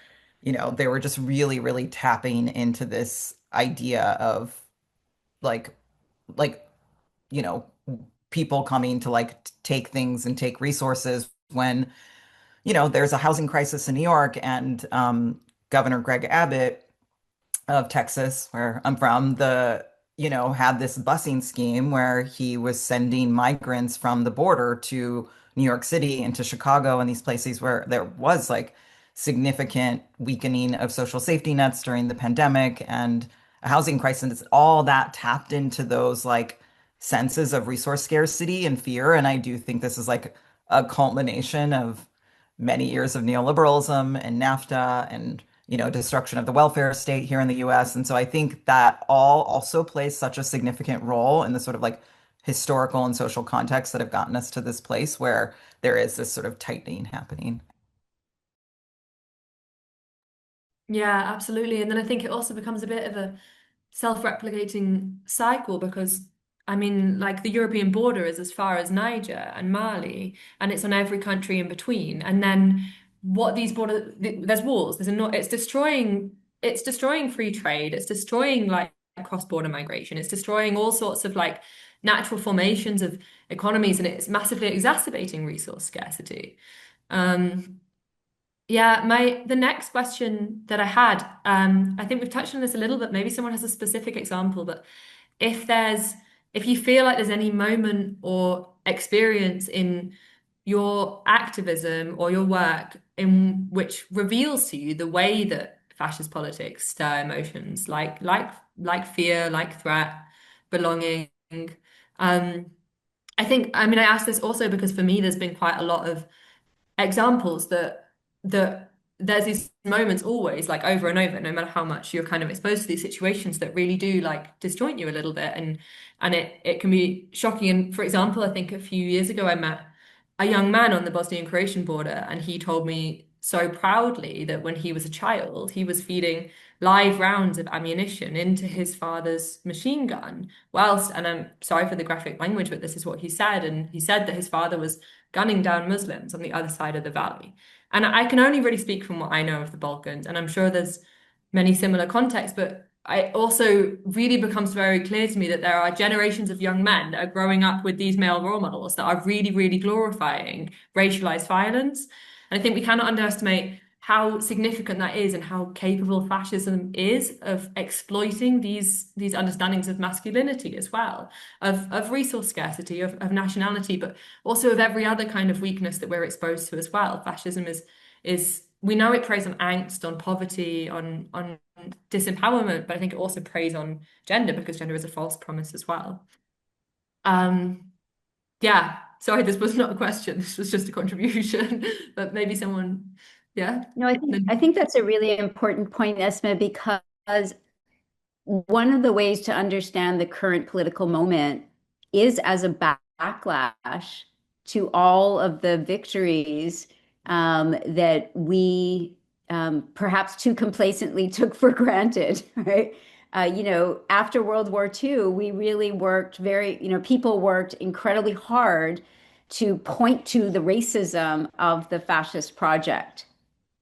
they were just really, really tapping into this idea of like, like, you know, people coming to like take things and take resources when, there's a housing crisis in New York and Governor Greg Abbott of Texas, where I'm from, had this busing scheme where he was sending migrants from the border to New York City and to Chicago and these places where there was like significant weakening of social safety nets during the pandemic and a housing crisis. All that tapped into those like senses of resource scarcity and fear. And I do think this is like a culmination of many years of neoliberalism and NAFTA and destruction of the welfare state here in the US. And so I think that all also plays such a significant role in the sort of like historical and social context that have gotten us to this place where there is this sort of tightening happening. Yeah, absolutely. And then I think it also becomes a bit of a self-replicating cycle because I mean, like the European border is as far as Niger and Mali, and it's on every country in between. And then what these there's wars. There's a not. It's destroying free trade. It's destroying like cross-border migration. It's destroying all sorts of like natural formations of economies, and it's massively exacerbating resource scarcity. Yeah, the next question that I had, I think we've touched on this a little bit. Maybe someone has a specific example, but if you feel like there's any moment or experience in your activism or your work in which reveals to you the way that fascist politics stir emotions like fear, like threat, belonging. Um, I mean, I asked this also because for me, there's been quite a lot of examples that there's these moments always like over and over, no matter how much you're kind of exposed to these situations that really do like disjoint you a little bit and it can be shocking. And for example, I think a few years ago I met a young man on the Bosnian Croatian border and he told me so proudly that when he was a child he was feeding live rounds of ammunition into his father's machine gun whilst, and I'm sorry for the graphic language, but this is what he said, and he said that his father was gunning down Muslims on the other side of the valley. And I can only really speak from what I know of the Balkans, and I'm sure there's many similar contexts, but it also really becomes very clear to me that there are generations of young men that are growing up with these male role models that are really, really glorifying racialized violence. And I think we cannot underestimate how significant that is and how capable fascism is of exploiting these understandings of masculinity as well, of resource scarcity, of nationality, but also of every other kind of weakness that we're exposed to as well. Fascism is we know it preys on angst, on poverty, on disempowerment, but I think it also preys on gender because gender is a false promise as well. Yeah, sorry, this was not a question. This was just a contribution, but maybe someone, yeah. No, I think that's a really important point, Esme, because one of the ways to understand the current political moment is as a backlash to all of the victories that we perhaps too complacently took for granted, right? After World War II, we really worked people worked incredibly hard to point to the racism of the fascist project,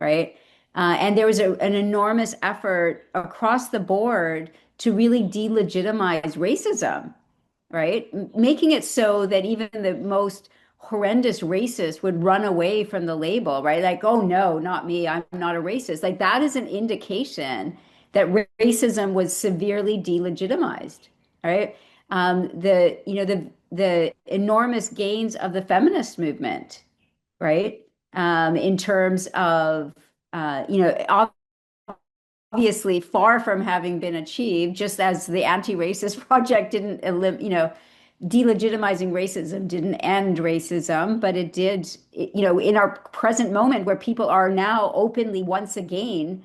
right? And there was an enormous effort across the board to really delegitimize racism, right? Making it so that even the most horrendous racist would run away from the label, right? Like, oh no, not me, I'm not a racist. Like that is an indication that racism was severely delegitimized, right? The enormous gains of the feminist movement, right? In terms of, obviously far from having been achieved, just as the anti-racist project didn't, delegitimizing racism didn't end racism, but it did, in our present moment where people are now openly once again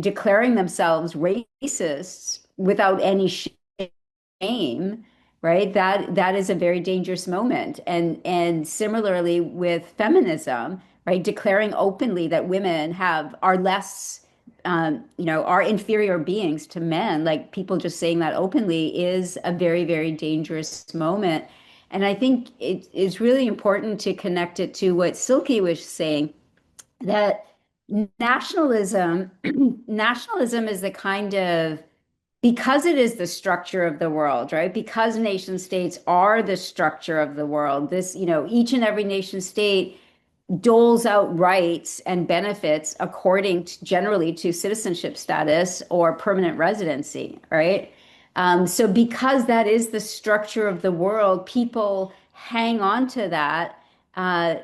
declaring themselves racists without any shame, right? That is a very dangerous moment. And similarly with feminism, right? Declaring openly that women are less, are inferior beings to men, like people just saying that openly is a very, very dangerous moment. And I think it's really important to connect it to what Silky was saying, that nationalism is the kind of, because it is the structure of the world, right? Because nation states are the structure of the world, each and every nation state doles out rights and benefits according to, generally to citizenship status or permanent residency, right? So because that is the structure of the world, people hang on to that,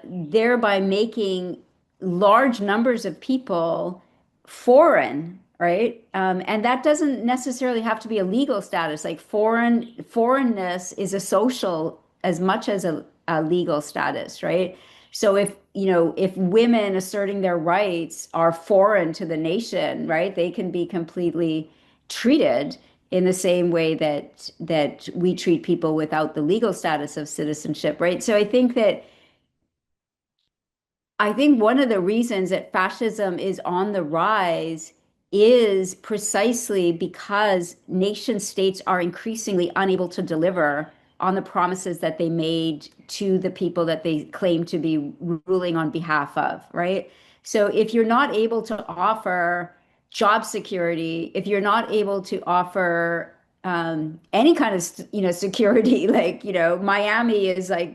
thereby making large numbers of people foreign, right? And that doesn't necessarily have to be a legal status. Like foreignness is a social as much as a legal status, right? So if women asserting their rights are foreign to the nation, right, they can be completely treated in the same way that we treat people without the legal status of citizenship, right? So I think one of the reasons that fascism is on the rise is precisely because nation states are increasingly unable to deliver on the promises that they made to the people that they claim to be ruling on behalf of, right? So if you're not able to offer job security, if you're not able to offer any kind of security, like Miami is like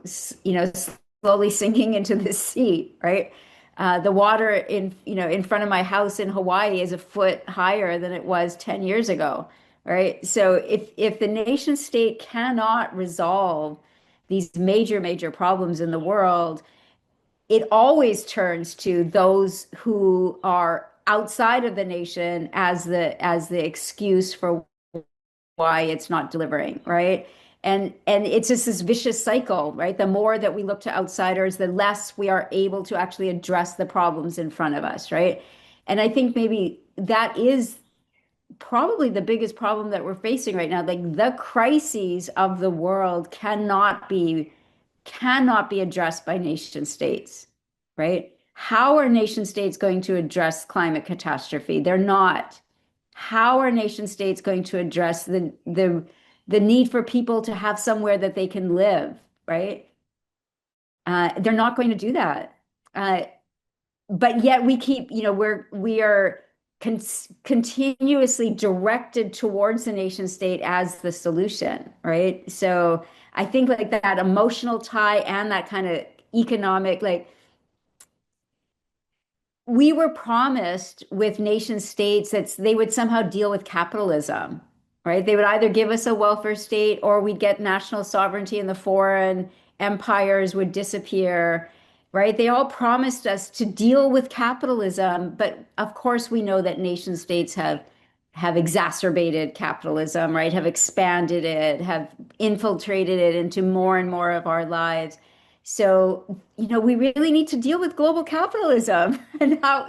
slowly sinking into the sea, right? The water in front of my house in Hawaii is a foot higher than it was 10 years ago, right? So if the nation state cannot resolve these major problems in the world, it always turns to those who are outside of the nation as the excuse for why it's not delivering, right? And it's just this vicious cycle, right? The more that we look to outsiders, the less we are able to actually address the problems in front of us, right? And I think maybe that is probably the biggest problem that we're facing right now. Like the crises of the world cannot be addressed by nation states, right? How are nation states going to address climate catastrophe? They're not. How are nation states going to address the need for people to have somewhere that they can live, right? They're not going to do that. But yet we keep, we are continuously directed towards the nation state as the solution, right? So I think like that emotional tie and that kind of economic, like we were promised with nation states that they would somehow deal with capitalism, right? They would either give us a welfare state or we'd get national sovereignty and the foreign empires would disappear, right? They all promised us to deal with capitalism, but of course we know that nation states have exacerbated capitalism, right? Have expanded it, have infiltrated it into more and more of our lives. So, we really need to deal with global capitalism and how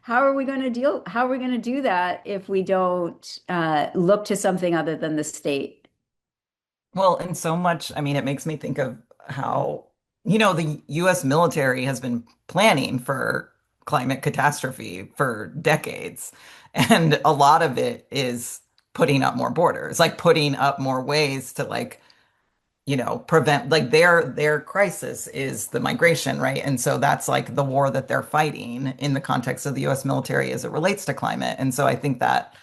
are we going to do that if we don't look to something other than the state? Well, and so much, I mean, it makes me think of how, the US military has been planning for climate catastrophe for decades. And a lot of it is putting up more borders, like putting up more ways to prevent like their crisis is the migration, right? And so that's like the war that they're fighting in the context of the US military as it relates to climate. And so I think that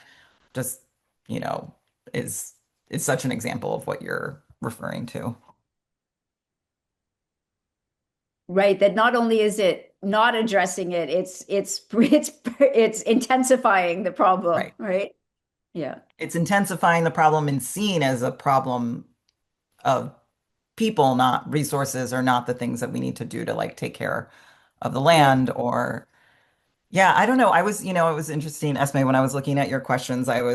just, you know, is is such an example of what you're referring to. Right, that not only is it not addressing it, it's intensifying the problem, Right. right? Yeah. It's intensifying the problem and seen as a problem of people, not resources, or not the things that we need to do to like take care of the Right. land or yeah, I don't know. It was interesting, Esme, when I was looking at your questions, trying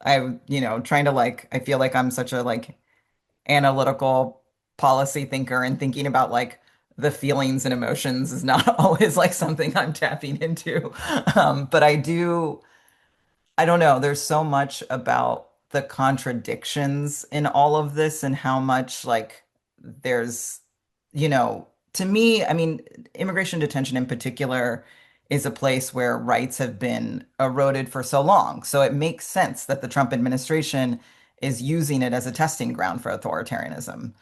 to like, I feel like I'm such a like analytical policy thinker and thinking about like the feelings and emotions is not always like something I'm tapping into. But I don't know. There's so much about the contradictions in all of this and how much like there's, to me, I mean, immigration detention in particular is a place where rights have been eroded for so long. So it makes sense that the Trump administration is using it as a testing ground for authoritarianism.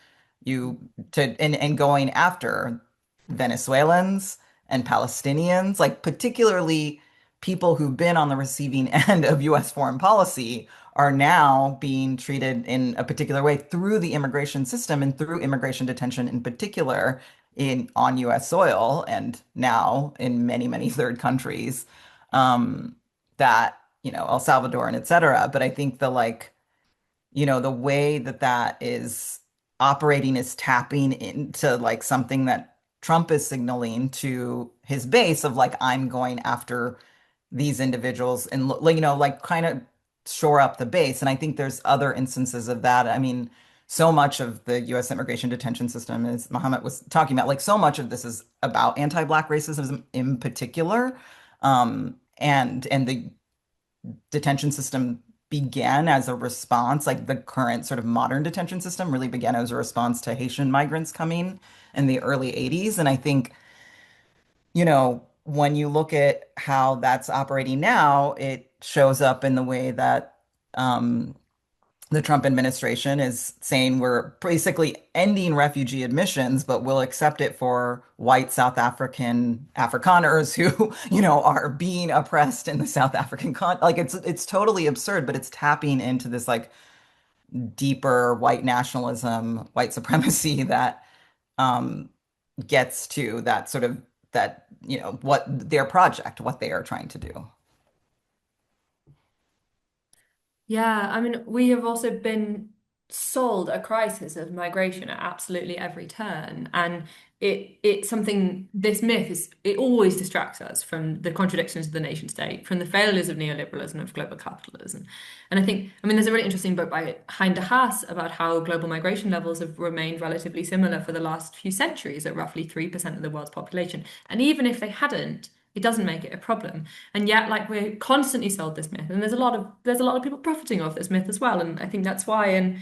You and going after Venezuelans and Palestinians, like particularly people who've been on the receiving end of US foreign policy are now being treated in a particular way through the immigration system and through immigration detention in particular in on US soil and now in many third countries that El Salvador and et cetera. But I think the like the way that that is operating is tapping into like something that Trump is signaling to his base of like, I'm going after these individuals and like kind of shore up the base. And I think there's other instances of that. I mean, so much of the U.S. immigration detention system, as Mahamat was talking about, like so much of this is about anti-Black racism in particular. And the detention system began as a response, like the current sort of modern detention system really began as a response to Haitian migrants coming in the early 80s. And I think, when you look at how that's operating now, it shows up in the way that the Trump administration is saying we're basically ending refugee admissions, but we'll accept it for white South African Afrikaners who, are being oppressed in the South African like it's totally absurd, but it's tapping into this like deeper white nationalism, white supremacy that um, gets to that sort of that, what their project, what they are trying to do. Yeah, I mean, we have also been sold a crisis of migration at absolutely every turn. And it's something, this myth is, it always distracts us from the contradictions of the nation state, from the failures of neoliberalism, of global capitalism. And I mean, there's a really interesting book by Hein de Haas about how global migration levels have remained relatively similar for the last few centuries at roughly 3% of the world's population. And even if they hadn't, it doesn't make it a problem. And yet, like, we're constantly sold this myth, and there's a lot of people profiting off this myth as well. And I think that's why. And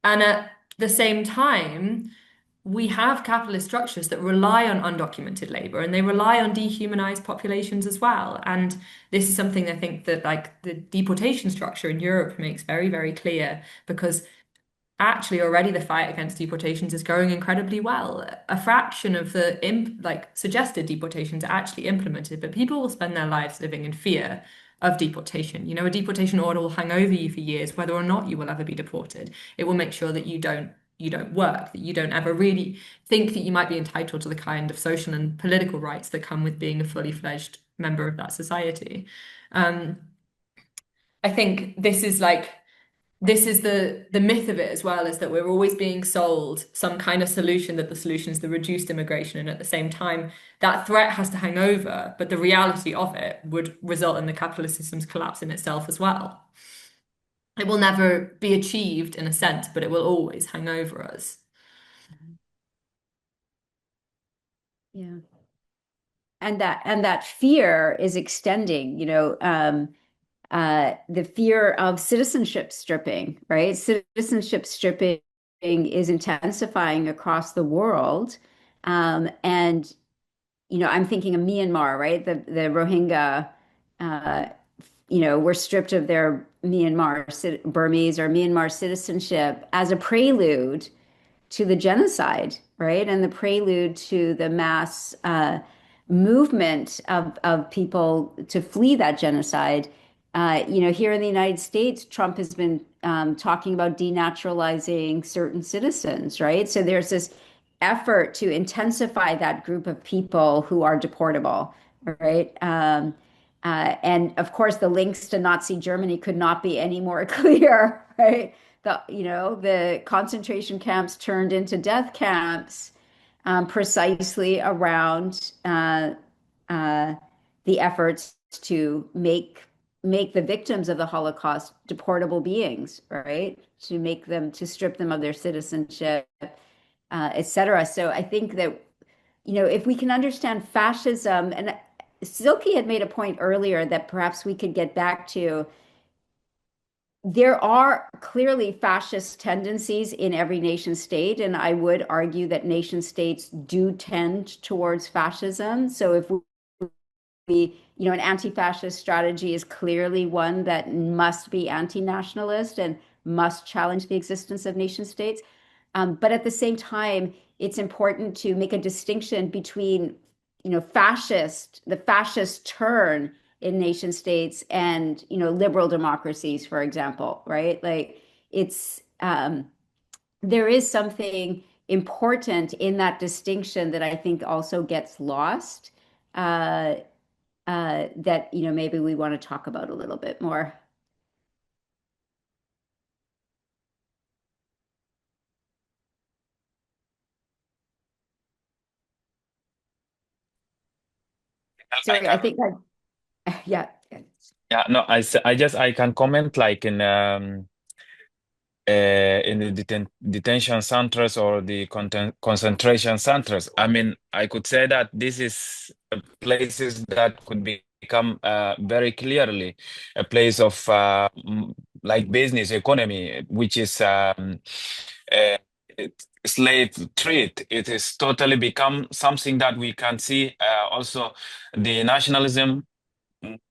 at the same time, we have capitalist structures that rely on undocumented labor, and they rely on dehumanized populations as well. And this is something I think that like the deportation structure in Europe makes very, very clear, because actually already the fight against deportations is going incredibly well. A fraction of the suggested deportations are actually implemented, but people will spend their lives living in fear of deportation. A deportation order will hang over you for years, whether or not you will ever be deported. It will make sure that you don't work, that you don't ever really think that you might be entitled to the kind of social and political rights that come with being a fully fledged member of that society. Um, I think this is the myth of it as well, is that we're always being sold some kind of solution, that the solution is the reduced immigration, and at the same time that threat has to hang over, but the reality of it would result in the capitalist system's collapse in itself as well. It will never be achieved in a sense, but it will always hang over us. Yeah. And that fear is extending, the fear of citizenship stripping, right? Citizenship stripping is intensifying across the world. And, I'm thinking of Myanmar, right? The Rohingya, were stripped of their Burmese or Myanmar citizenship as a prelude to the genocide, right? And the prelude to the mass movement of people to flee that genocide. Here in the United States, Trump has been talking about denaturalizing certain citizens, right? So there's this effort to intensify that group of people who are deportable, right? And of course, the links to Nazi Germany could not be any more clear, right? The concentration camps turned into death camps precisely around the efforts to make the victims of the Holocaust deportable beings, right? To strip them of their citizenship, etc. So I think that, if we can understand fascism, and Silky had made a point earlier that perhaps we could get back to, there are clearly fascist tendencies in every nation state, and I would argue that nation states do tend towards fascism. So if an anti-fascist strategy is clearly one that must be anti-nationalist and must challenge the existence of nation states. But at the same time, it's important to make a distinction between, the fascist turn in nation states and, liberal democracies, for example, right? Like there is something important in that distinction that I think also gets lost, that, maybe we want to talk about a little bit more. Sorry, I think that, yeah. Yeah, no, I can comment like in the detention centers or the concentration centers. I mean, I could say that this is places that could become very clearly a place of like business economy, which is uh, slave trade. It is totally become something that we can see also the nationalism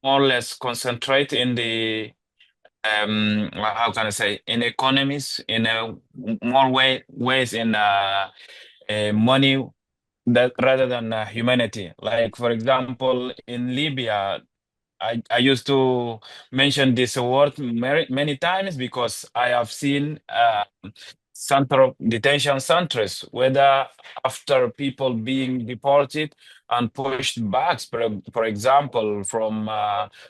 more or less concentrate in the how can I say, in economies in a more ways in money that rather than humanity. Like for example, in Libya, I used to mention this word many times because I have seen center detention centers, whether after people being deported and pushed back, for example, from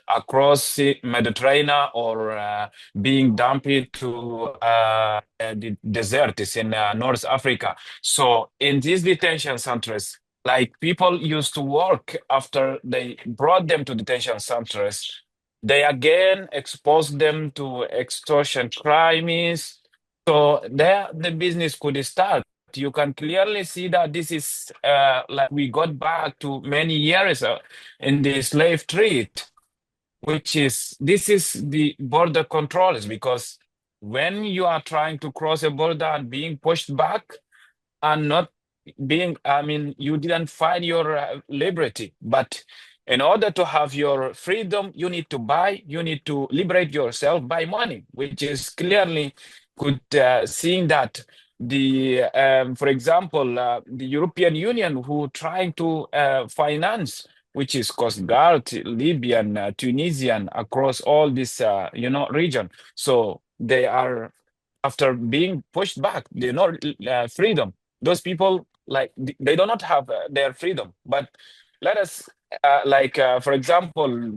across the Mediterranean or being dumped to the deserts in North Africa. So in these detention centers, like people used to work after they brought them to detention centers, they again exposed them to extortion crimes. So there, the business could start. You can clearly see that this is like we got back to many years in the slave trade, which is this is the border controls because when you are trying to cross a border and being pushed back and not being, I mean, you didn't find your liberty, but in order to have your freedom, you need to buy, you need to liberate yourself by money, which is clearly could seeing that the, for example, the European Union who trying to finance, which is Coast Guard, Libyan, Tunisian, across all this, region. So they are after being pushed back, they know freedom. Those people like they do not have their freedom. But let us for example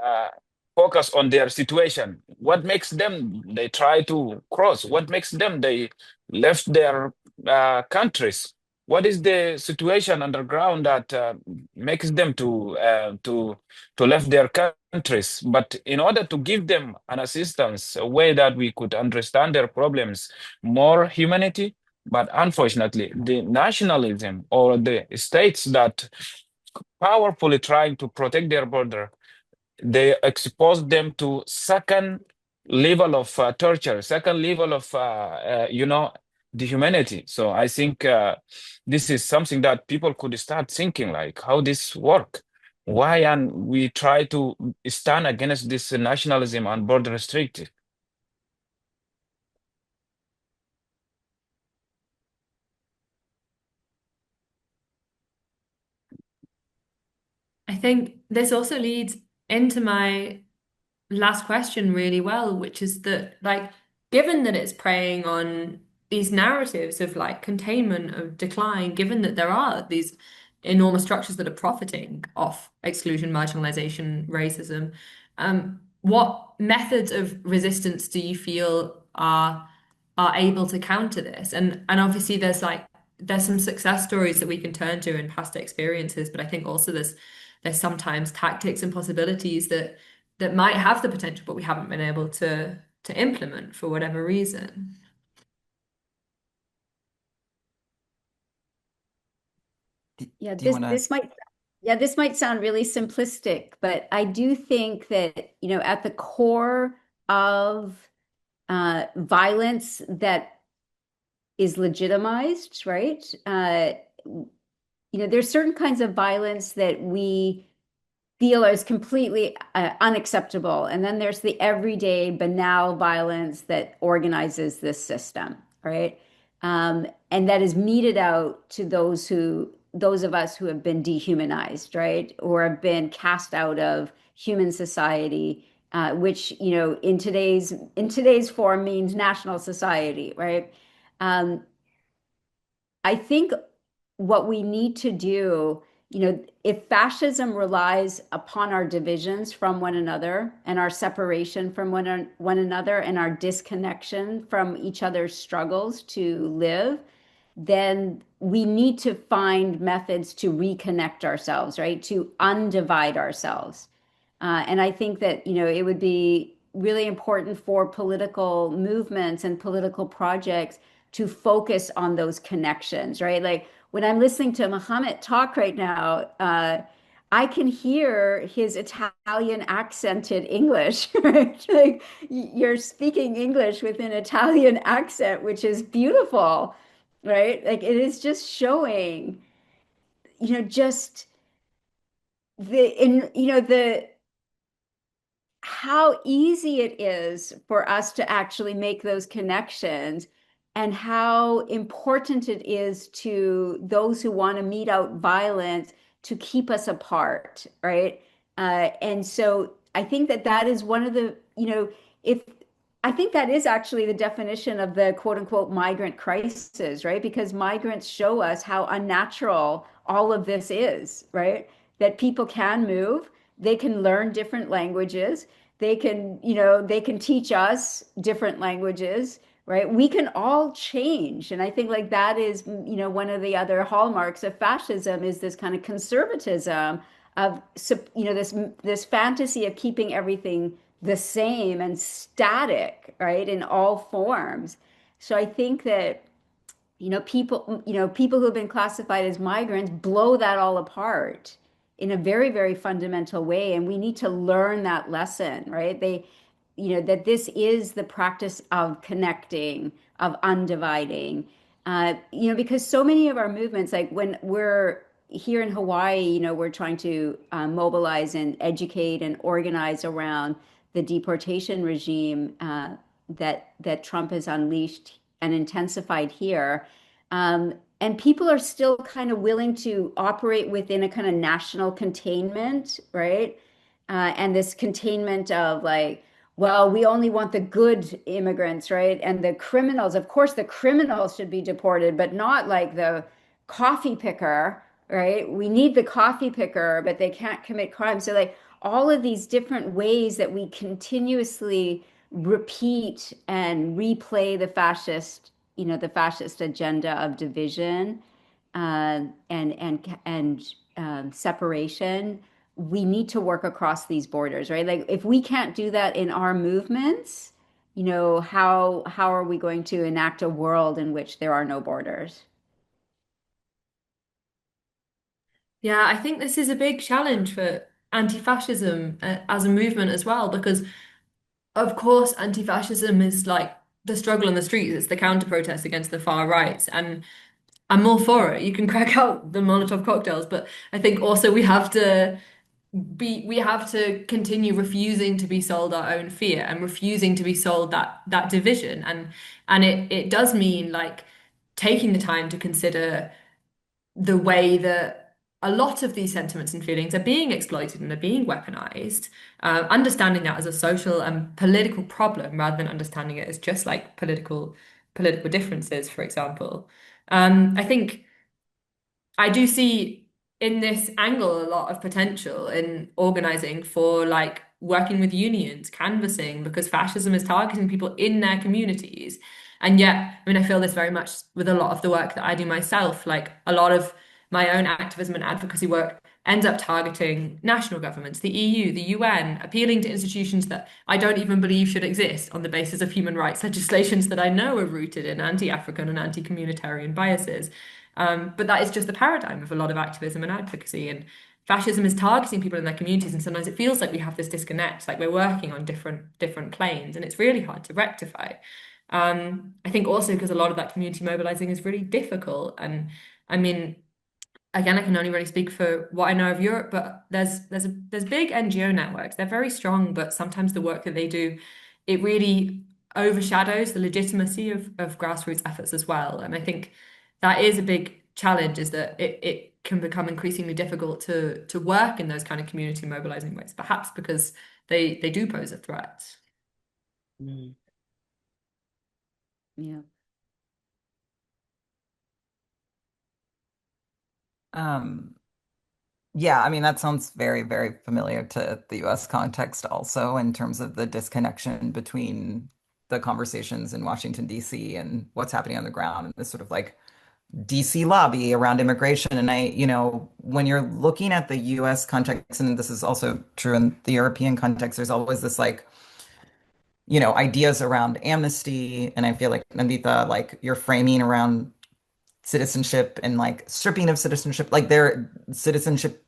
uh, focus on their situation. What makes them they try to cross? What makes them they left their countries? What is the situation underground that makes them to left their countries? But in order to give them an assistance, a way that we could understand their problems, more humanity. But unfortunately, the nationalism or the states that powerfully trying to protect their border, they expose them to second level of torture, second level of the humanity. So I think this is something that people could start thinking like how this work. Why and we try to stand against this nationalism and border restricted. I think this also leads into my last question really well, which is that, like, given that it's preying on these narratives of like containment, of decline, given that there are these enormous structures that are profiting off exclusion, marginalization, racism, what methods of resistance do you feel are able to counter this? And obviously there's some success stories that we can turn to in past experiences, but I think also there's sometimes tactics and possibilities that might have the potential, but we haven't been able to implement for whatever reason. Yeah, Do you want to? this might sound really simplistic, but I do think that, at the core of violence that is legitimized, right? There's certain kinds of violence that we feel is completely unacceptable. And then there's the everyday banal violence that organizes this system, right? And that is meted out to those of us who have been dehumanized, right? Or have been cast out of human society, which, in today's form means national society, right? I think what we need to do, if fascism relies upon our divisions from one another and our separation from one another and our disconnection from each other's struggles to live, then we need to find methods to reconnect ourselves, right? To undivide ourselves. And I think that, it would be really important for political movements and political projects to focus on those connections, right? Like when I'm listening to Mahamat talk right now, I can hear his Italian accented English, right? Like you're speaking English with an Italian accent, which is beautiful, right? Like it is just showing, just the how easy it is for us to actually make those connections and how important it is to those who want to mete out violence to keep us apart, right? And so I think that that is one of the, if I think that is actually the definition of the quote unquote migrant crisis, right? Because migrants show us how unnatural all of this is, right? That people can move, they can learn different languages, they can teach us different languages, right? We can all change. And I think like that is, one of the other hallmarks of fascism is this kind of conservatism of, this fantasy of keeping everything the same and static, right, in all forms. So I think that, people who have been classified as migrants blow that all apart in a very, very fundamental way. And we need to learn that lesson, right? That this is the practice of connecting, of undividing, because so many of our movements, like when we're here in Hawaii, we're trying to mobilize and educate and organize around the deportation regime that Trump has unleashed and intensified here. And people are still kind of willing to operate within a kind of national containment, right? And this containment of like, well, we only want the good immigrants, right? And the criminals, of course, the criminals should be deported, but not like the coffee picker, right? We need the coffee picker, but they can't commit crime. So, like, all of these different ways that we continuously repeat and replay the fascist agenda of division and separation. We need to work across these borders, right? Like if we can't do that in our movements, how are we going to enact a world in which there are no borders? Yeah, I think this is a big challenge for anti-fascism as a movement as well, because of course anti-fascism is like the struggle in the streets, it's the counter-protest against the far right, and I'm all for it. You can crack out the Molotov cocktails, but I think also we have to continue refusing to be sold our own fear and refusing to be sold that division, and it does mean like taking the time to consider the way that a lot of these sentiments and feelings are being exploited and are being weaponized, understanding that as a social and political problem rather than understanding it as just like political differences, for example. I think I do see in this angle a lot of potential in organizing for like working with unions, canvassing, because fascism is targeting people in their communities. And yet, I mean, I feel this very much with a lot of the work that I do myself. Like a lot of my own activism and advocacy work ends up targeting national governments, the EU, the UN, appealing to institutions that I don't even believe should exist on the basis of human rights legislations that I know are rooted in anti-African and anti-communitarian biases. But that is just the paradigm of a lot of activism and advocacy. And fascism is targeting people in their communities, and sometimes it feels like we have this disconnect, like we're working on different planes, and it's really hard to rectify. I think also because a lot of that community mobilizing is really difficult. And I mean, again, I can only really speak for what I know of Europe, but there's big NGO networks. They're very strong, but sometimes the work that they do, it really overshadows the legitimacy of grassroots efforts as well. And I think that is a big challenge, is that it can become increasingly difficult to work in those kind of community mobilizing ways, perhaps because they do pose a threat. Mm. Yeah. Yeah, I mean, that sounds very, very familiar to the US context also in terms of the disconnection between the conversations in Washington, D.C. and what's happening on the ground and this sort of like DC lobby around immigration. And when you're looking at the US context, and this is also true in the European context, there's always this like, ideas around amnesty. And I feel like, Nandita, like you're framing around citizenship and like stripping of citizenship, like their citizenship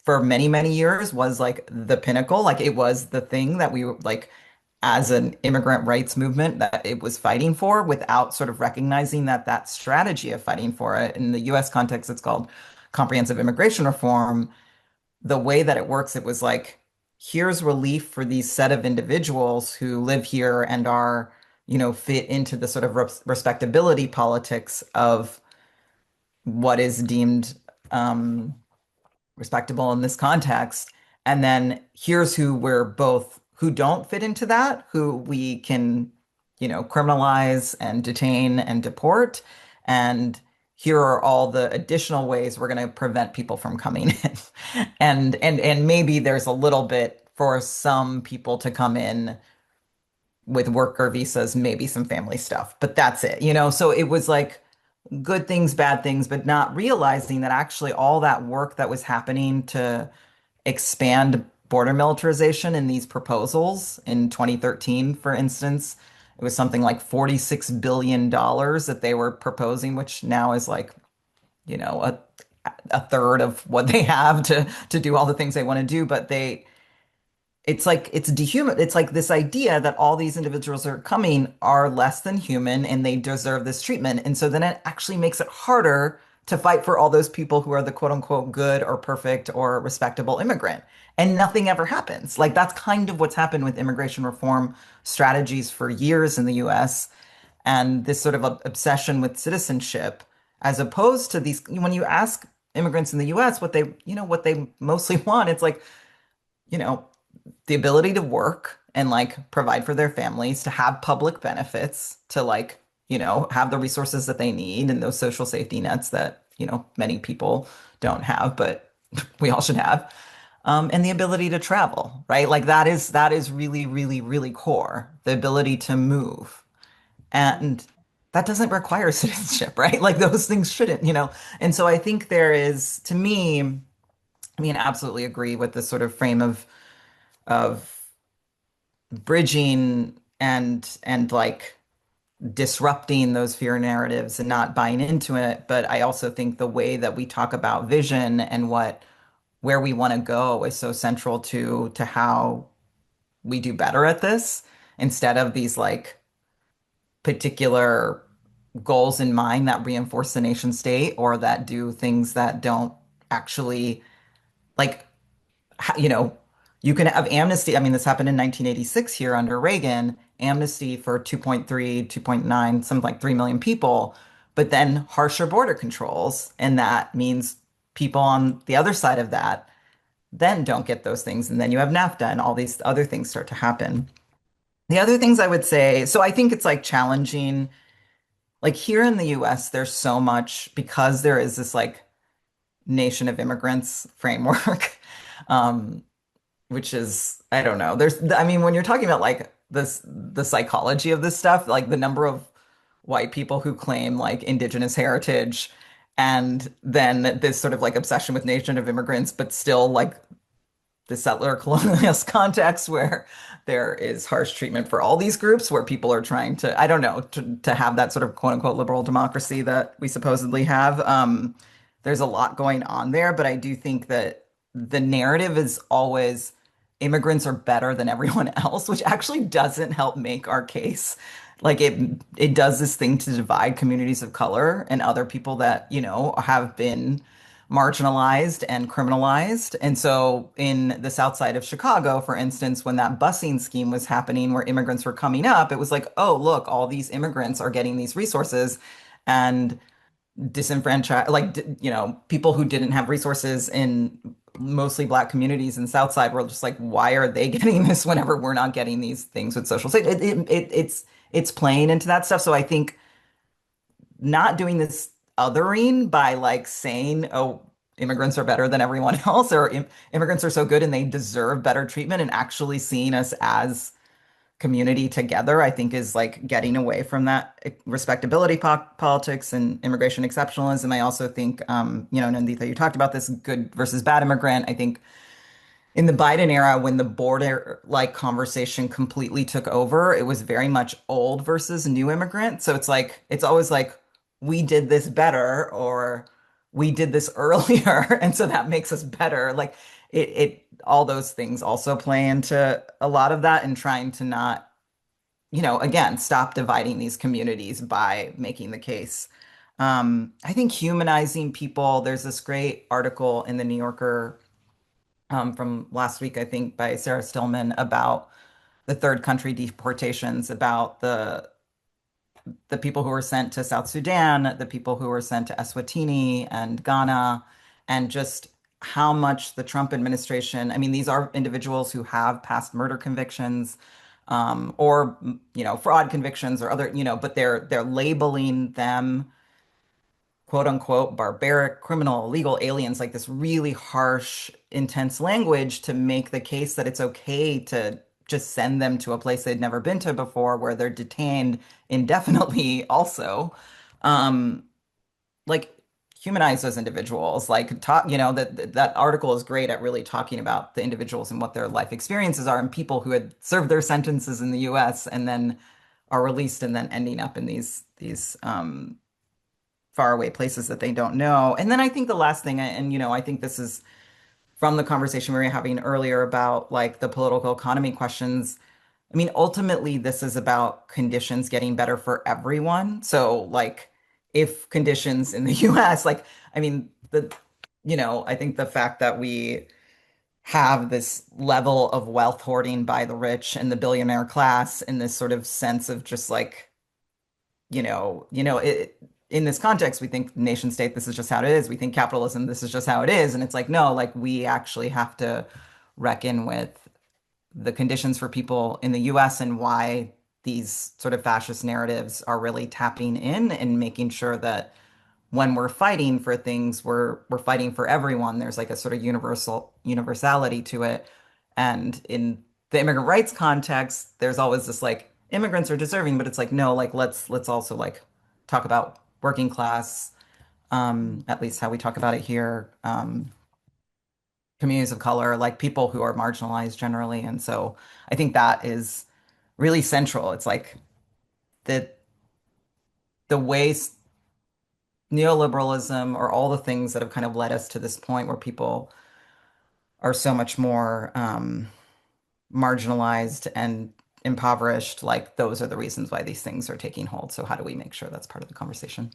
for many, many years was like the pinnacle. Like it was the thing that we were like, as an immigrant rights movement that it was fighting for without sort of recognizing that that strategy of fighting for it in the US context, it's called comprehensive immigration reform. The way that it works, it was like, here's relief for these set of individuals who live here and are, fit into the sort of respectability politics of what is deemed respectable in this context. And then here's who don't fit into that, who we can, criminalize and detain and deport. And here are all the additional ways we're going to prevent people from coming in. And maybe there's a little bit for some people to come in with worker visas, maybe some family stuff, but that's it, So it was like good things, bad things, but not realizing that actually all that work that was happening to expand border militarization in these proposals in 2013, for instance, it was something like $46 billion that they were proposing, which now is like, a third of what they have to do all the things they want to do. But it's like it's like this idea that all these individuals are coming are less than human and they deserve this treatment. And so then it actually makes it harder to fight for all those people who are the quote unquote good or perfect or respectable immigrant. And nothing ever happens. Like that's kind of what's happened with immigration reform strategies for years in the US, and this sort of obsession with citizenship, as opposed to these, when you ask immigrants in the US what they mostly want, it's like, you know, the ability to work and like provide for their families, to have public benefits, to like, have the resources that they need and those social safety nets that, many people don't have, but we all should have. And the ability to travel, right? Like that is really, really, really core, the ability to move. And that doesn't require citizenship, right? Like those things shouldn't. And so I think there is, to me, I mean, absolutely agree with this sort of frame of bridging and like disrupting those fear narratives and not buying into it. But I also think the way that we talk about vision and where we want to go is so central to how we do better at this, instead of these like particular goals in mind that reinforce the nation state or that do things that don't actually like you know, you can have amnesty. I mean, this happened in 1986 here under Reagan, amnesty for 2.3, 2.9, something like 3 million people, but then harsher border controls. And that means people on the other side of that then don't get those things. And then you have NAFTA and all these other things start to happen. The other things I would say, so I think it's like challenging, like here in the US, there's so much because there is this like nation of immigrants framework. Um, which is, I don't know. I mean, when you're talking about like the psychology of this stuff, like the number of white people who claim like indigenous heritage and then this sort of like obsession with nation of immigrants, but still like the settler colonialist context where there is harsh treatment for all these groups, where people are trying to, I don't know, to have that sort of quote unquote liberal democracy that we supposedly have. There's a lot going on there, but I do think that the narrative is always immigrants are better than everyone else, which actually doesn't help make our case. Like it does this thing to divide communities of color and other people that, have been marginalized and criminalized. And so in the south side of Chicago, for instance, when that busing scheme was happening where immigrants were coming up, it was like, oh, look, all these immigrants are getting these resources and disenfranchised, like, people who didn't have resources in mostly Black communities in the South Side were just like, why are they getting this whenever we're not getting these things with social safety? It's playing into that stuff. So I think not doing this othering by like saying, oh, immigrants are better than everyone else, or immigrants are so good and they deserve better treatment, and actually seeing us as community together, I think is like getting away from that respectability politics and immigration exceptionalism. I also think, Nandita, you talked about this good versus bad immigrant. I think in the Biden era, when the border like conversation completely took over, it was very much old versus new immigrant. So it's always like we did this better or we did this earlier, and so that makes us better. Like it all those things also play into a lot of that and trying to not, again, stop dividing these communities by making the case. I think humanizing people, there's this great article in the New Yorker from last week, I think, by Sarah Stillman about the third country deportations, about the people who were sent to South Sudan, the people who were sent to Eswatini and Ghana, and just how much the Trump administration, I mean, these are individuals who have past murder convictions, or fraud convictions or other, but they're labeling them quote unquote barbaric, criminal, illegal aliens, like this really harsh, intense language to make the case that it's okay to just send them to a place they'd never been to before where they're detained indefinitely also. Um, like humanize those individuals, like talk, that article is great at really talking about the individuals and what their life experiences are and people who had served their sentences in the US and then are released and then ending up in these faraway places that they don't know. And then I think the last thing, and I think this is from the conversation we were having earlier about like the political economy questions. I mean, ultimately, this is about conditions getting better for everyone. So, like, if conditions in the US, like, I mean, I think the fact that we have this level of wealth hoarding by the rich and the billionaire class and this sort of sense of just like in this context, we think nation state, this is just how it is. We think capitalism, this is just how it is. And it's like, no, like we actually have to reckon with the conditions for people in the US and why these sort of fascist narratives are really tapping in and making sure that when we're fighting for things, we're fighting for everyone. There's like a sort of universality to it. And in the immigrant rights context, there's always this like immigrants are deserving, but it's like, no, like let's also like talk about working class, at least how we talk about it here, communities of color, like people who are marginalized generally. And so I think that is really central. It's like the ways neoliberalism or all the things that have kind of led us to this point where people are so much more marginalized and impoverished, like those are the reasons why these things are taking hold. So how do we make sure that's part of the conversation?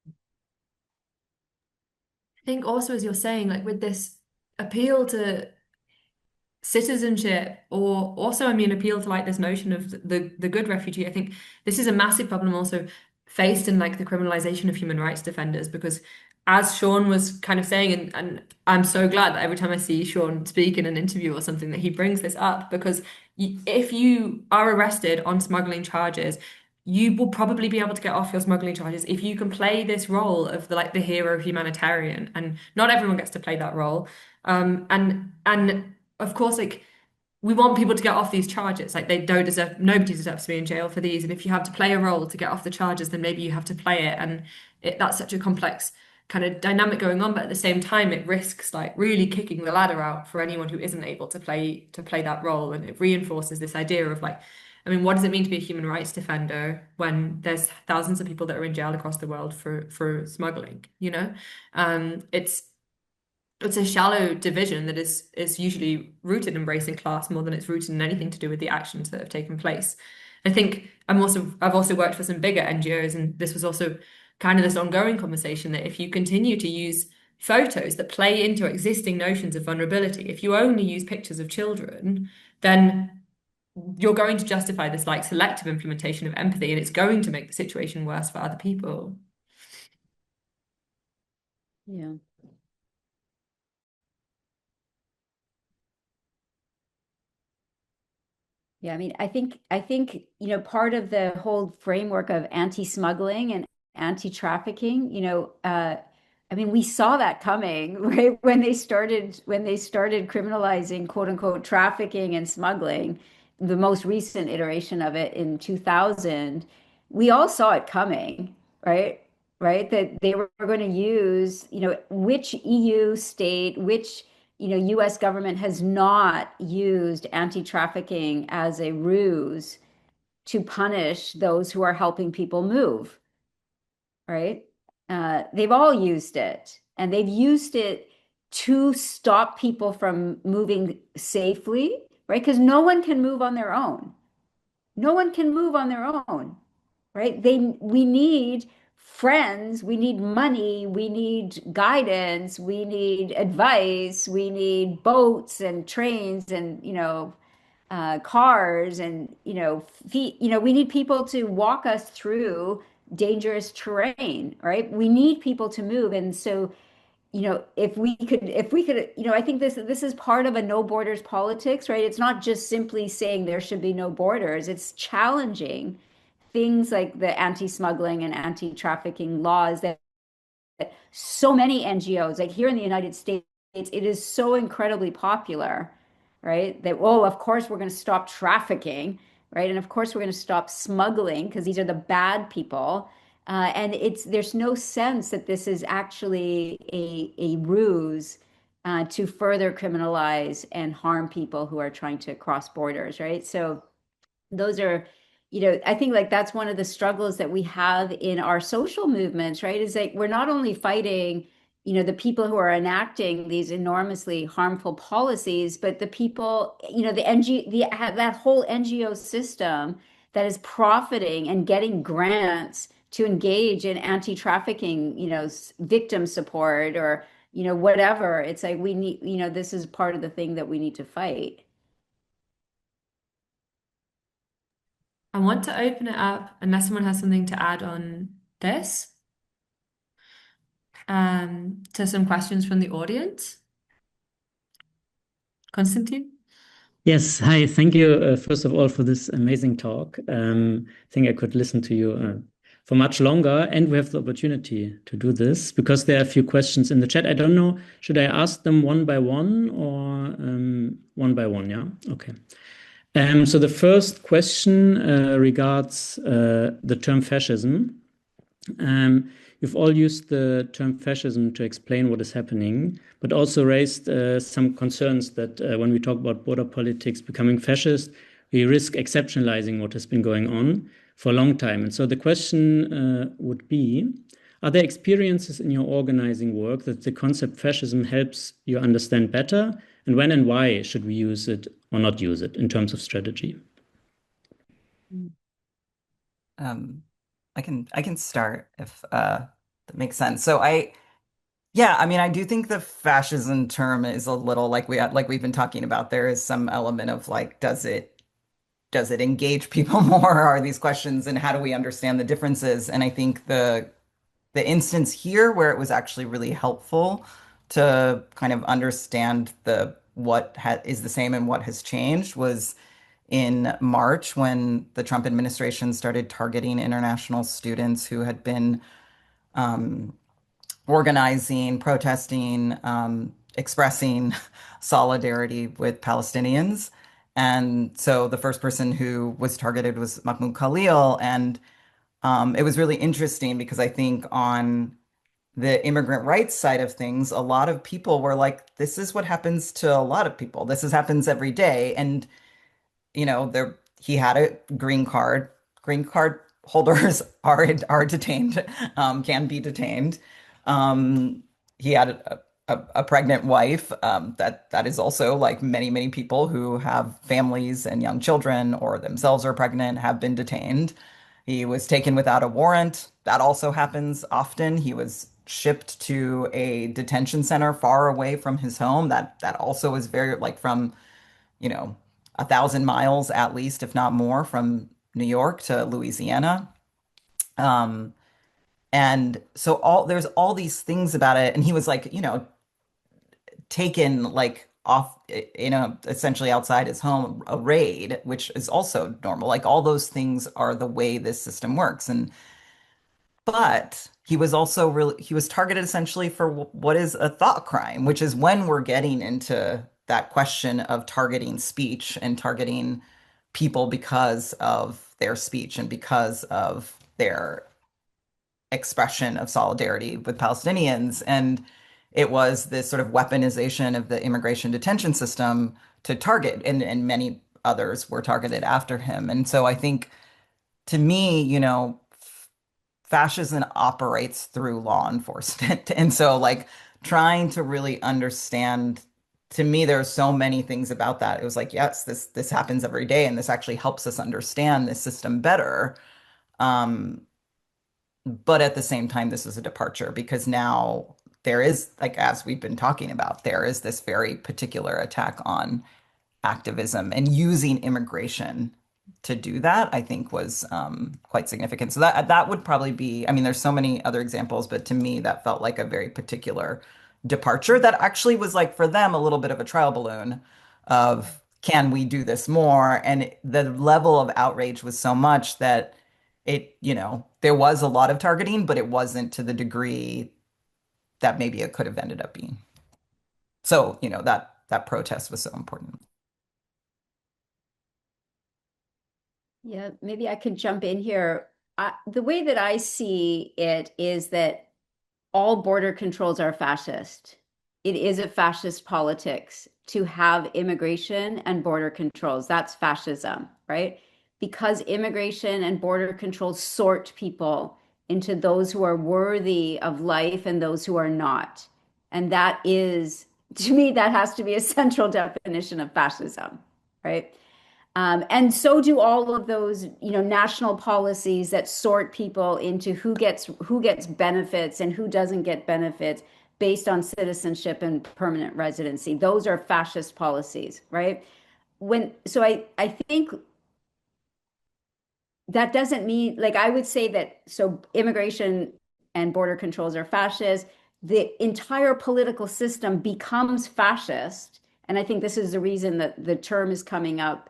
I think also, as you're saying, like with this appeal to citizenship, or also, I mean, appeal to like this notion of the good refugee, I think this is a massive problem also faced in like the criminalization of human rights defenders, because as Seán was kind of saying, and I'm so glad that every time I see Seán speak in an interview or something that he brings this up, because if you are arrested on smuggling charges, you will probably be able to get off your smuggling charges if you can play this role of the hero humanitarian, and not everyone gets to play that role. And of course, like we want people to get off these charges. Like they don't deserve, nobody deserves to be in jail for these. And if you have to play a role to get off the charges, then maybe you have to play it. And that's such a complex kind of dynamic going on. But at the same time, it risks like really kicking the ladder out for anyone who isn't able to play that role. And it reinforces this idea of like, I mean, what does it mean to be a human rights defender when there's thousands of people that are in jail across the world for smuggling, you know? It's a shallow division that is usually rooted in race and class more than it's rooted in anything to do with the actions that have taken place. I think I've also worked for some bigger NGOs, and this was also kind of this ongoing conversation that if you continue to use photos that play into existing notions of vulnerability, if you only use pictures of children, then you're going to justify this like selective implementation of empathy, and it's going to make the situation worse for other people. Yeah. Yeah, I mean, I think, part of the whole framework of anti-smuggling and anti-trafficking, I mean, we saw that coming, right? When they started criminalizing quote unquote trafficking and smuggling, the most recent iteration of it in 2000, we all saw it coming, right? Right? That they were going to use, which EU state, which, US government has not used anti-trafficking as a ruse to punish those who are helping people move, right? They've all used it, and they've used it to stop people from moving safely, right? Because no one can move on their own. No one can move on their own, right? We need friends, we need money, we need guidance, we need advice, we need boats and trains and, cars and, feet. We need people to walk us through dangerous terrain, right? We need people to move. And so, if we could, I think this is part of a no borders politics, right? It's not just simply saying there should be no borders. It's challenging things like the anti-smuggling and anti-trafficking laws that so many NGOs, like here in the United States, it is so incredibly popular, right? That, oh, of course we're going to stop trafficking, right? And of course we're going to stop smuggling because these are the bad people. And there's no sense that this is actually a ruse to further criminalize and harm people who are trying to cross borders, right? So those are, I think like that's one of the struggles that we have in our social movements, right? Is like we're not only fighting, the people who are enacting these enormously harmful policies, but the people, that whole NGO system that is profiting and getting grants to engage in anti-trafficking, victim support or, whatever. It's like we need, this is part of the thing that we need to fight. I want to open it up unless someone has something to add on this, to some questions from the audience. Konstantin? Yes, hi. Thank you, first of all, for this amazing talk. I think I could listen to you for much longer, and we have the opportunity to do this because there are a few questions in the chat. I don't know, should I ask them one by one or one by one? Yeah, okay. So the first question regards the term fascism. You've all used the term fascism to explain what is happening, but also raised some concerns that when we talk about border politics becoming fascist, we risk exceptionalizing what has been going on for a long time. And so the question would be, are there experiences in your organizing work that the concept fascism helps you understand better? And when and why should we use it or not use it in terms of strategy? I can start if that makes sense. So I mean, I do think the fascism term is a little like we've been talking about. There is some element of like, does it engage people more? Are these questions, and how do we understand the differences? And I think the instance here where it was actually really helpful to kind of understand what is the same and what has changed was in March when the Trump administration started targeting international students who had been organizing, protesting, expressing solidarity with Palestinians. And so the first person who was targeted was Mahmoud Khalil. And it was really interesting because I think on the immigrant rights side of things, a lot of people were like, this is what happens to a lot of people. Happens every day. And he had a green card. Green card holders are detained, can be detained. He had a pregnant wife. That is also like many people who have families and young children or themselves are pregnant have been detained. He was taken without a warrant. That also happens often. He was shipped to a detention center far away from his home. That also is very like from 1,000 miles at least, if not more, from New York to Louisiana. And so there's all these things about it. And he was like, taken like off, essentially outside his home, a raid, which is also normal. Like all those things are the way this system works. And But he was also he was targeted essentially for what is a thought crime, which is when we're getting into that question of targeting speech and targeting people because of their speech and because of their expression of solidarity with Palestinians. And it was this sort of weaponization of the immigration detention system to target, and many others were targeted after him. And so I think, to me, fascism operates through law enforcement. And so, like, trying to really understand, to me, there are so many things about that. It was like, yes, this happens every day, and this actually helps us understand this system better. Um, but at the same time, this is a departure because now there is, like, as we've been talking about, there is this very particular attack on activism, and using immigration to do that, I think, was quite significant. So that would probably be, I mean, there's so many other examples, but to me, that felt like a very particular departure that actually was, like, for them, a little bit of a trial balloon of, can we do this more? And the level of outrage was so much that there was a lot of targeting, but it wasn't to the degree that maybe it could have ended up being. So, that protest was so important. Yeah, maybe I could jump in here. The way that I see it is that all border controls are fascist. It is a fascist politics to have immigration and border controls. That's fascism, right? Because immigration and border controls sort people into those who are worthy of life and those who are not. And that is, to me, that has to be a central definition of fascism, right? And so do all of those, national policies that sort people into who gets benefits and who doesn't get benefits based on citizenship and permanent residency. Those are fascist policies, right? I think that doesn't mean, like, I would say that, so immigration and border controls are fascist. The entire political system becomes fascist. And I think this is the reason that the term is coming up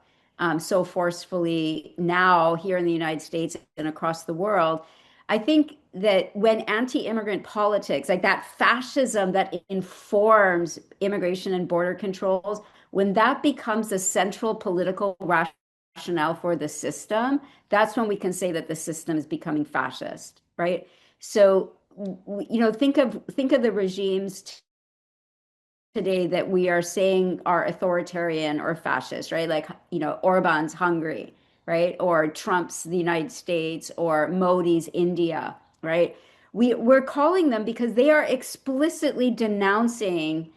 so forcefully now here in the United States and across the world. I think that when anti-immigrant politics, like that fascism that informs immigration and border controls, when that becomes a central political rationale for the system, that's when we can say that the system is becoming fascist, right? So, think of the regimes today that we are saying are authoritarian or fascist, right? Like, Orban's Hungary, right? Or Trump's the United States, or Modi's India, right? We're calling them because they are explicitly denouncing,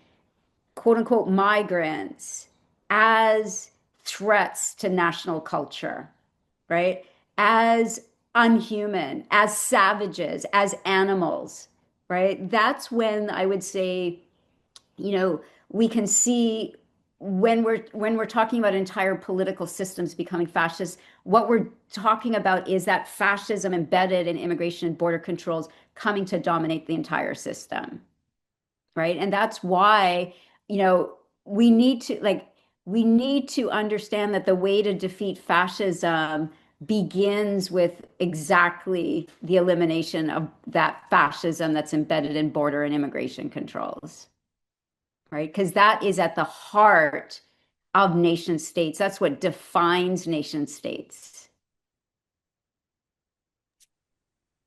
quote unquote, migrants as threats to national culture, right? As unhuman, as savages, as animals, right? That's when I would say, we can see when we're talking about entire political systems becoming fascist, what we're talking about is that fascism embedded in immigration and border controls coming to dominate the entire system, right? And that's why, we need to understand that the way to defeat fascism begins with exactly the elimination of that fascism that's embedded in border and immigration controls, right? Because that is at the heart of nation states. That's what defines nation states.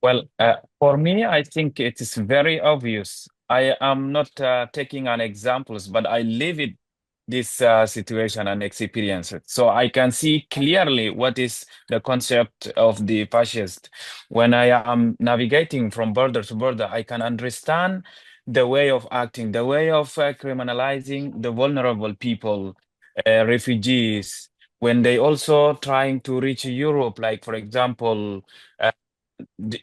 Well, for me, I think it is very obvious. I am not taking an examples, but I live it, this situation and experience it. So I can see clearly what is the concept of the fascist. When I am navigating from border to border, I can understand the way of acting, the way of criminalizing the vulnerable people, refugees, when they also trying to reach Europe, like, for example,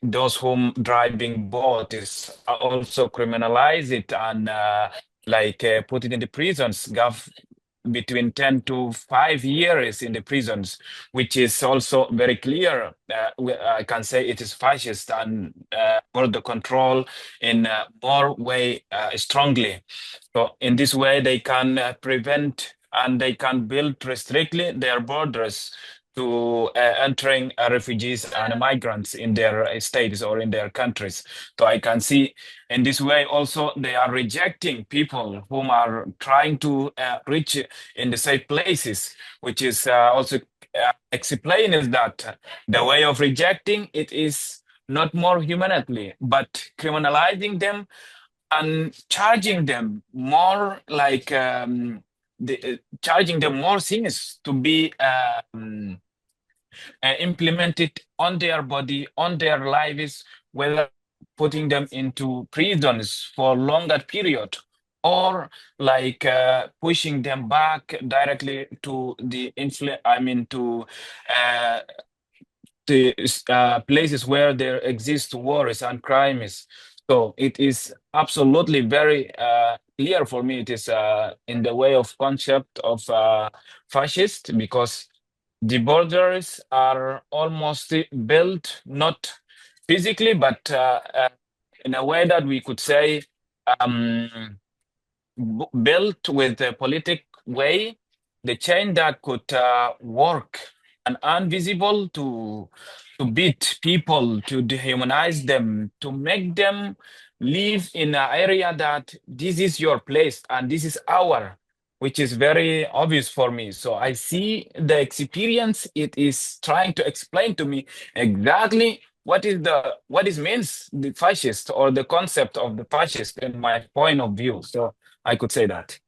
those whom driving boat is also criminalize it and put it in the prisons, between 10 to 5 years in the prisons, which is also very clear. I can say it is fascist and border control in more way strongly. So in this way, they can prevent and they can build strictly their borders to entering refugees and migrants in their states or in their countries. So I can see in this way also they are rejecting people whom are trying to reach in the safe places, which is also explains that the way of rejecting it is not more humanely, but criminalizing them and charging them more like charging them more things to be implemented on their body, on their lives, whether putting them into prisons for longer period or like pushing them back directly to the uh, the places where there exist wars and crimes. So it is absolutely very clear for me. It is in the way of concept of fascist, because the borders are almost built not physically, but in a way that we could say um, built with a politic way, the chain that could work and invisible to beat people, to dehumanize them, to make them live in an area that this is your place and this is our, which is very obvious for me. So I see the experience it is trying to explain to me exactly what is means the fascist or the concept of the fascist in my point of view. So I could say that.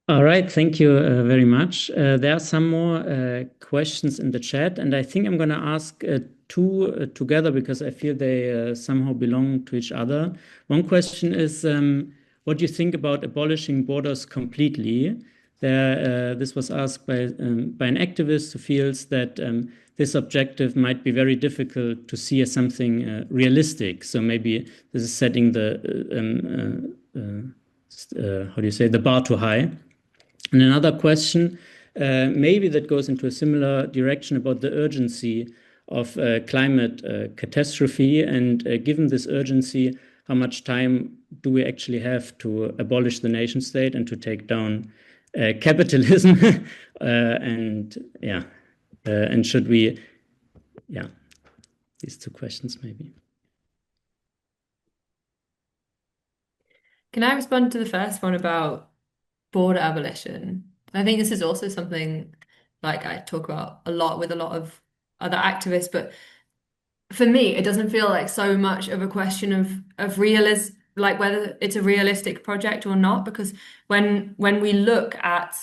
All right, thank you very much. There are some more questions in the chat, and I think I'm going to ask two together because I feel they somehow belong to each other. One question is, what do you think about abolishing borders completely? This was asked by an activist who feels that this objective might be very difficult to see as something realistic. So maybe this is setting the how do you say, the bar too high. And another question, maybe that goes into a similar direction about the urgency of climate catastrophe. And given this urgency, how much time do we actually have to abolish the nation state and to take down capitalism? And yeah, and should we, yeah, these two questions maybe. Can I respond to the first one about border abolition? I think this is also something like I talk about a lot with a lot of other activists, but for me, it doesn't feel like so much of a question of realism, like whether it's a realistic project or not, because when we look at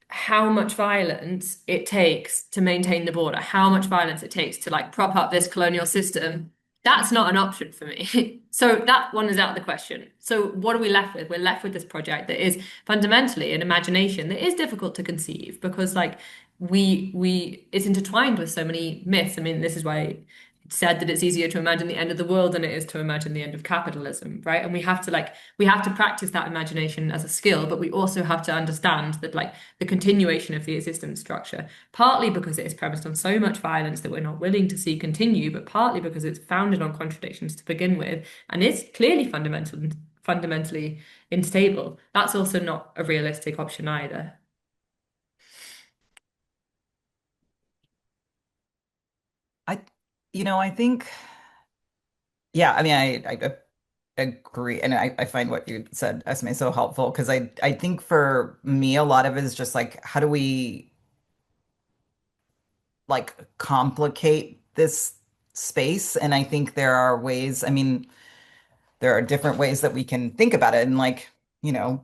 how much violence it takes to maintain the border, how much violence it takes to like prop up this colonial system, that's not an option for me. So that one is out of the question. So what are we left with? We're left with this project that is fundamentally an imagination that is difficult to conceive because like we it's intertwined with so many myths. I mean, this is why it's said that it's easier to imagine the end of the world than it is to imagine the end of capitalism, right? And we have to practice that imagination as a skill, but we also have to understand that like the continuation of the existence structure, partly because it is premised on so much violence that we're not willing to see continue, but partly because it's founded on contradictions to begin with, and it's clearly fundamentally unstable. That's also not a realistic option either. I think, yeah, I mean, I agree. And I find what you said, Esme, so helpful because I think for me, a lot of it is just like, how do we like complicate this space? And I think there are ways, I mean, there are different ways that we can think about it and like,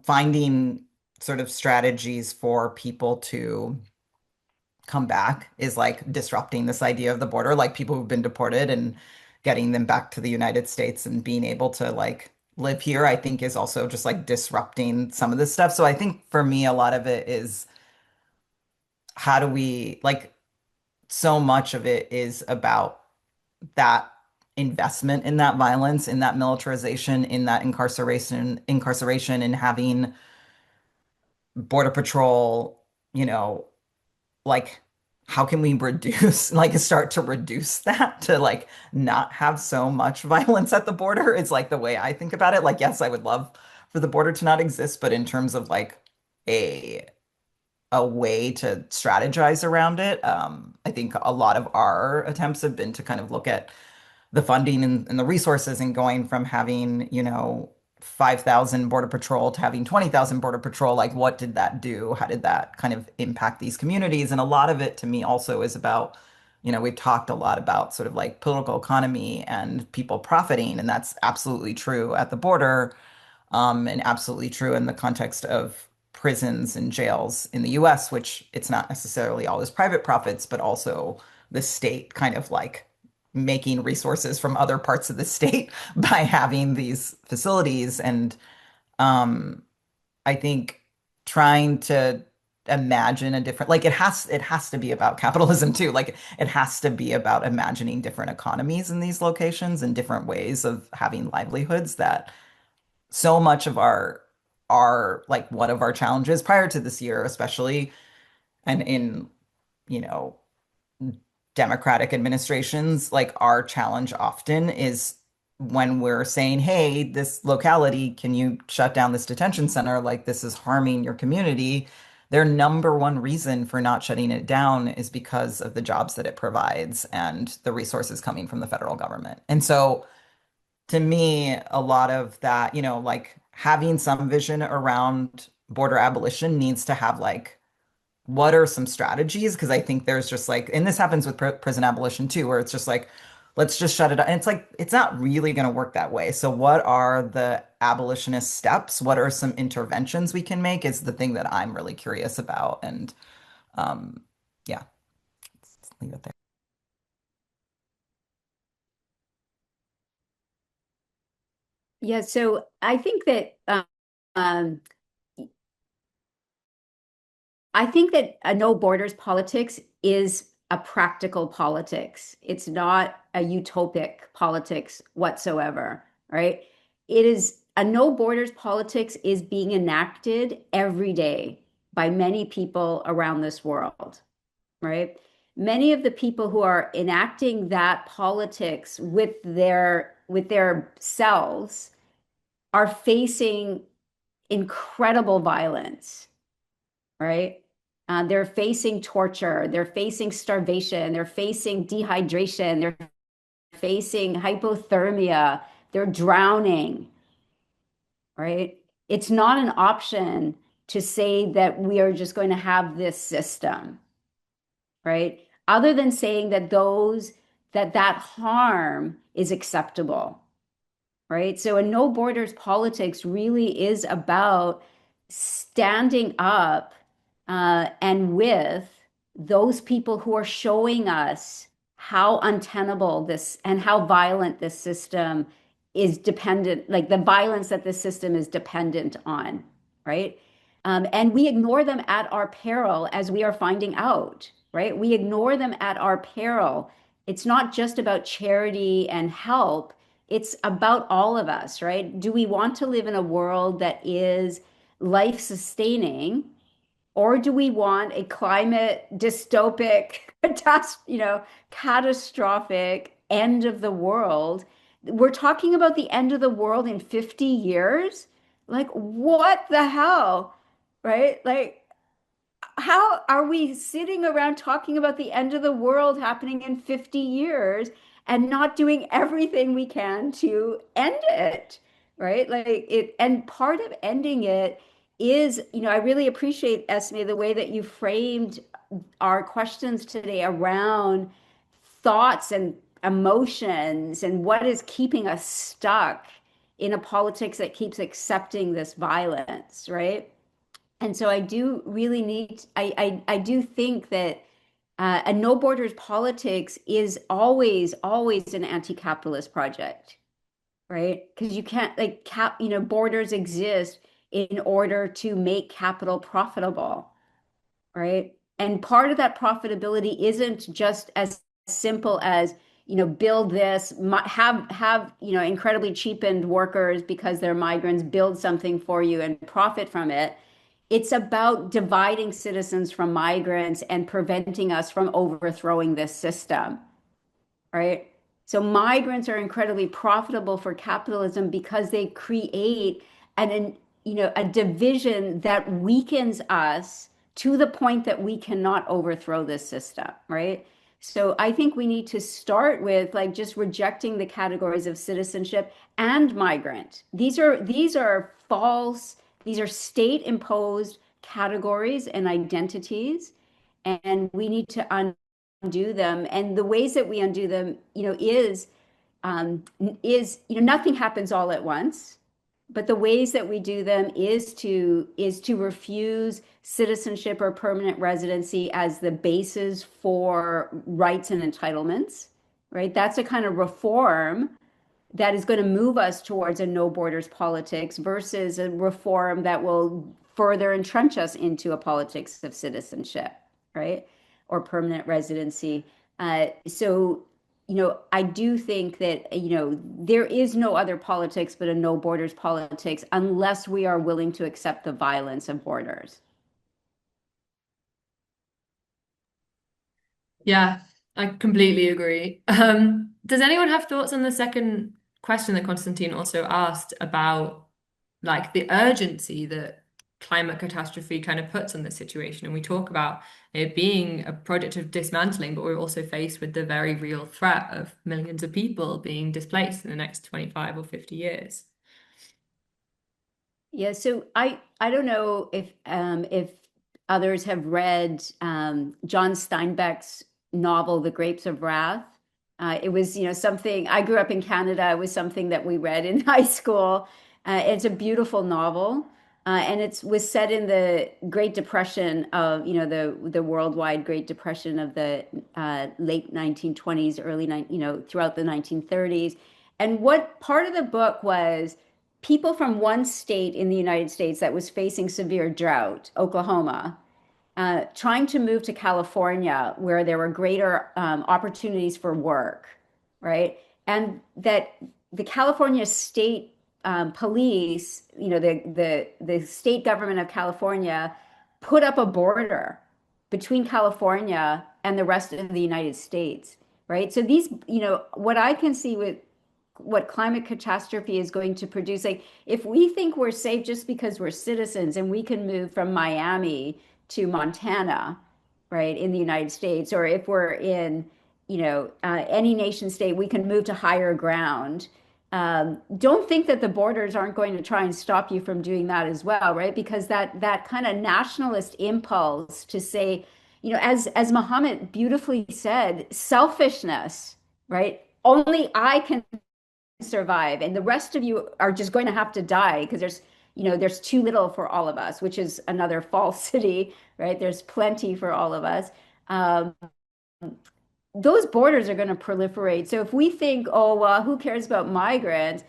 finding sort of strategies for people to come back is like disrupting this idea of the border, like people who've been deported and getting them back to the United States and being able to like live here, I think is also just like disrupting some of this stuff. So I think for me, a lot of it is how do we like so much of it is about that investment in that violence, in that militarization, in that incarceration and having Border Patrol, like how can we reduce, like start to reduce that to like not have so much violence at the border is like the way I think about it. Like, yes, I would love for the border to not exist, but in terms of like a a way to strategize around it, I think a lot of our attempts have been to kind of look at the funding and the resources and going from having, 5,000 Border Patrol to having 20,000 Border Patrol. Like, what did that do? How did that kind of impact these communities? And a lot of it to me also is about, we've talked a lot about sort of like political economy and people profiting, and that's absolutely true at the border, and absolutely true in the context of prisons and jails in the US, which it's not necessarily always private profits, but also the state kind of like making resources from other parts of the state by having these facilities. And I think trying to imagine a different, like it has to be about capitalism too. Like it has to be about imagining different economies in these locations and different ways of having livelihoods. That so much of our like one of our challenges prior to this year, especially, and in, you know, democratic administrations, like our challenge often is when we're saying, hey, this locality, can you shut down this detention center? Like this is harming your community. Their number one reason for not shutting it down is because of the jobs that it provides and the resources coming from the federal government. And so to me, a lot of that, like having some vision around border abolition needs to have like, what are some strategies? Because I think there's just like, and this happens with prison abolition too, where it's just like, let's just shut it down. And it's like, it's not really going to work that way. So, what are the abolitionist steps? What are some interventions we can make? Is the thing that I'm really curious about. And yeah, let's leave it there. Yeah, so I think that um, a no borders politics is a practical politics. It's not a utopic politics whatsoever, right? It is a no borders politics is being enacted every day by many people around this world, right? Many of the people who are enacting that politics with their selves are facing incredible violence, right? They're facing torture, they're facing starvation, they're facing dehydration, they're facing hypothermia, they're drowning, right? It's not an option to say that we are just going to have this system, right? Other than saying that that harm is acceptable, right? So a no borders politics really is about standing up and with those people who are showing us how untenable this and how violent this system is dependent, like the violence that this system is dependent on, right? And we ignore them at our peril, as we are finding out, right? We ignore them at our peril. It's not just about charity and help. It's about all of us, right? Do we want to live in a world that is life sustaining, or do we want a climate dystopic, catastrophic end of the world? We're talking about the end of the world in 50 years. Like, what the hell? Right? Like, how are we sitting around talking about the end of the world happening in 50 years and not doing everything we can to end it? Right? Like it, and part of ending it is, I really appreciate, Esme, the way that you framed our questions today around thoughts and emotions and what is keeping us stuck in a politics that keeps accepting this violence, right? And so I do really I do think that a no borders politics is always an anti-capitalist project, right? Because you can't borders exist in order to make capital profitable, right? And part of that profitability isn't just as simple as, build this, have, incredibly cheapened workers because they're migrants, build something for you and profit from it. it's about dividing citizens from migrants and preventing us from overthrowing this system, right? So migrants are incredibly profitable for capitalism because they create a division that weakens us to the point that we cannot overthrow this system, right? So I think we need to start with like just rejecting the categories of citizenship and migrant. These are false, these are state imposed categories and identities, and we need to undo them. And the ways that we undo them, nothing happens all at once. But the ways that we do them is to refuse citizenship or permanent residency as the basis for rights and entitlements, right? That's a kind of reform that is going to move us towards a no borders politics versus a reform that will further entrench us into a politics of citizenship, right? Or permanent residency. So I do think that, there is no other politics but a no borders politics unless we are willing to accept the violence of borders. Yeah, I completely agree. Does anyone have thoughts on the second question that Konstantin also asked about like the urgency that climate catastrophe kind of puts on the situation? And we talk about it being a project of dismantling, but we're also faced with the very real threat of millions of people being displaced in the next 25 or 50 years. Yeah, so I don't know if others have read John Steinbeck's novel, The Grapes of Wrath. It was, something I grew up in Canada. It was something that we read in high school. It's a beautiful novel, and it was set in the Great Depression of, the worldwide Great Depression of the late 1920s, throughout the 1930s. And what part of the book was people from one state in the United States that was facing severe drought, Oklahoma, trying to move to California where there were greater opportunities for work, right? And that the California state police, the state government of California put up a border between California and the rest of the United States, right? So these, what I can see with what climate catastrophe is going to produce, like if we think we're safe just because we're citizens and we can move from Miami to Montana, right, in the United States, or if we're in, any nation state, we can move to higher ground. Don't think that the borders aren't going to try and stop you from doing that as well, right? Because that kind of nationalist impulse to say, as Mahamat beautifully said, selfishness, right? Only I can survive, and the rest of you are just going to have to die because there's too little for all of us, which is another falsity, right? There's plenty for all of us. Those borders are going to proliferate. So if we think, oh, well, who cares about migrants?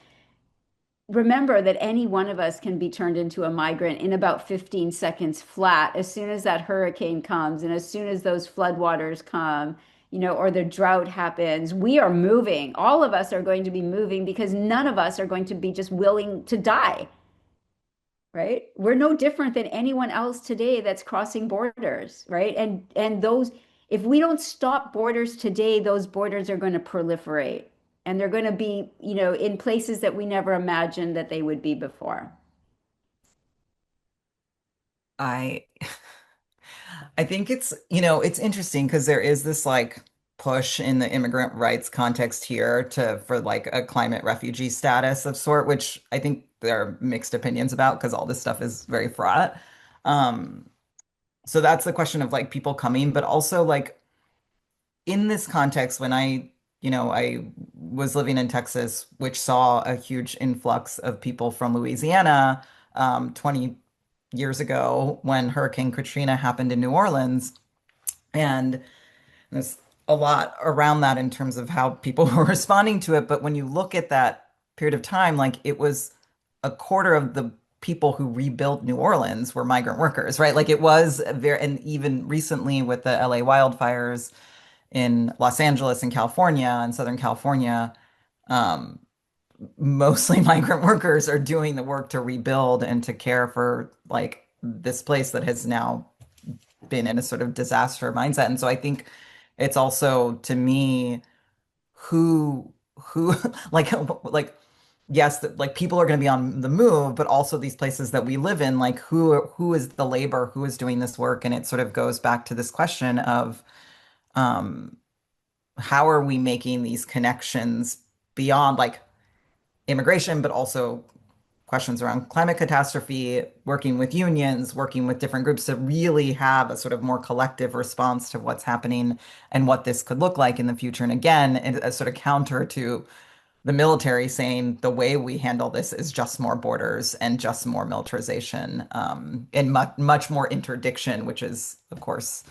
Remember that any one of us can be turned into a migrant in about 15 seconds flat as soon as that hurricane comes and as soon as those floodwaters come, or the drought happens. We are moving. All of us are going to be moving because none of us are going to be just willing to die, right? We're no different than anyone else today that's crossing borders, right? And those, if we don't stop borders today, those borders are going to proliferate. And they're going to be, in places that we never imagined that they would be before. I think it's interesting because there is this like push in the immigrant rights context here for like a climate refugee status of sort, which I think there are mixed opinions about because all this stuff is very fraught. So that's the question of like people coming, but also like in this context, when I was living in Texas, which saw a huge influx of people from Louisiana 20 years ago when Hurricane Katrina happened in New Orleans. And there's a lot around that in terms of how people were responding to it. But when you look at that period of time, like it was a quarter of the people who rebuilt New Orleans were migrant workers, right? Like it was very, and even recently with the LA wildfires in Los Angeles and California and Southern California, mostly migrant workers are doing the work to rebuild and to care for like this place that has now been in a sort of disaster mindset. And so I think it's also, to me, who like yes, like people are going to be on the move, but also these places that we live in, like who is the labor, who is doing this work? And it sort of goes back to this question of how are we making these connections beyond like immigration, but also questions around climate catastrophe, working with unions, working with different groups to really have a sort of more collective response to what's happening and what this could look like in the future. And again, a sort of counter to the military saying the way we handle this is just more borders and just more militarization, and much more interdiction, which is, of course,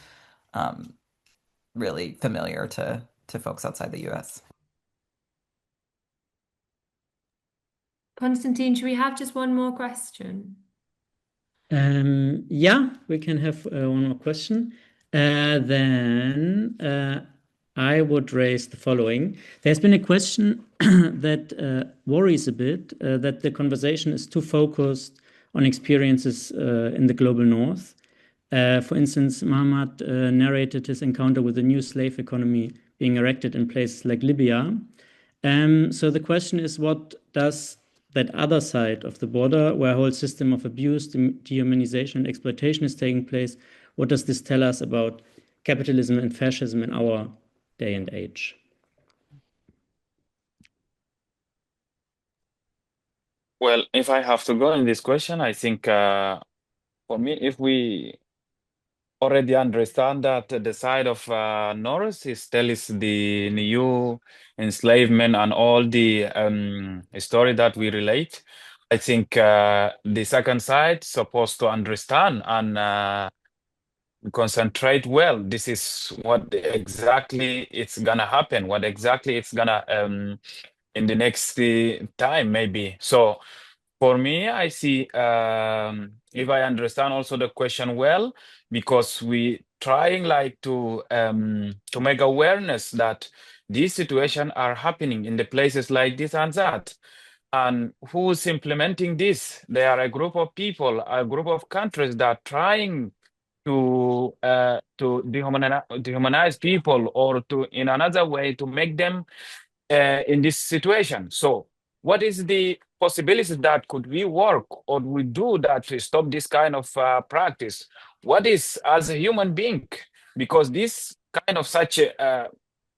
really familiar to folks outside the US. Konstantin, should we have just one more question? Yeah, we can have one more question. Then I would raise the following. There's been a question that worries a bit that the conversation is too focused on experiences in the global north. For instance, Mahamat narrated his encounter with a new slave economy being erected in places like Libya. So the question is, what does that other side of the border, where a whole system of abuse, dehumanization, and exploitation is taking place, what does this tell us about capitalism and fascism in our day and age? Well, if I have to go in this question, I think for me, if we already understand that the side of North is still is the new enslavement and all the story that we relate, I think the second side supposed to understand and concentrate well. This is what exactly it's gonna happen, what exactly it's gonna in the next time maybe. So for me, I see if I understand also the question well, because we trying like to make awareness that these situations are happening in the places like this and that. And who's implementing this? They are a group of people, a group of countries that are trying to dehumanize people, or to in another way to make them in this situation. So what is the possibilities that could we work or we do that to stop this kind of practice? What is as a human being? Because this kind of such a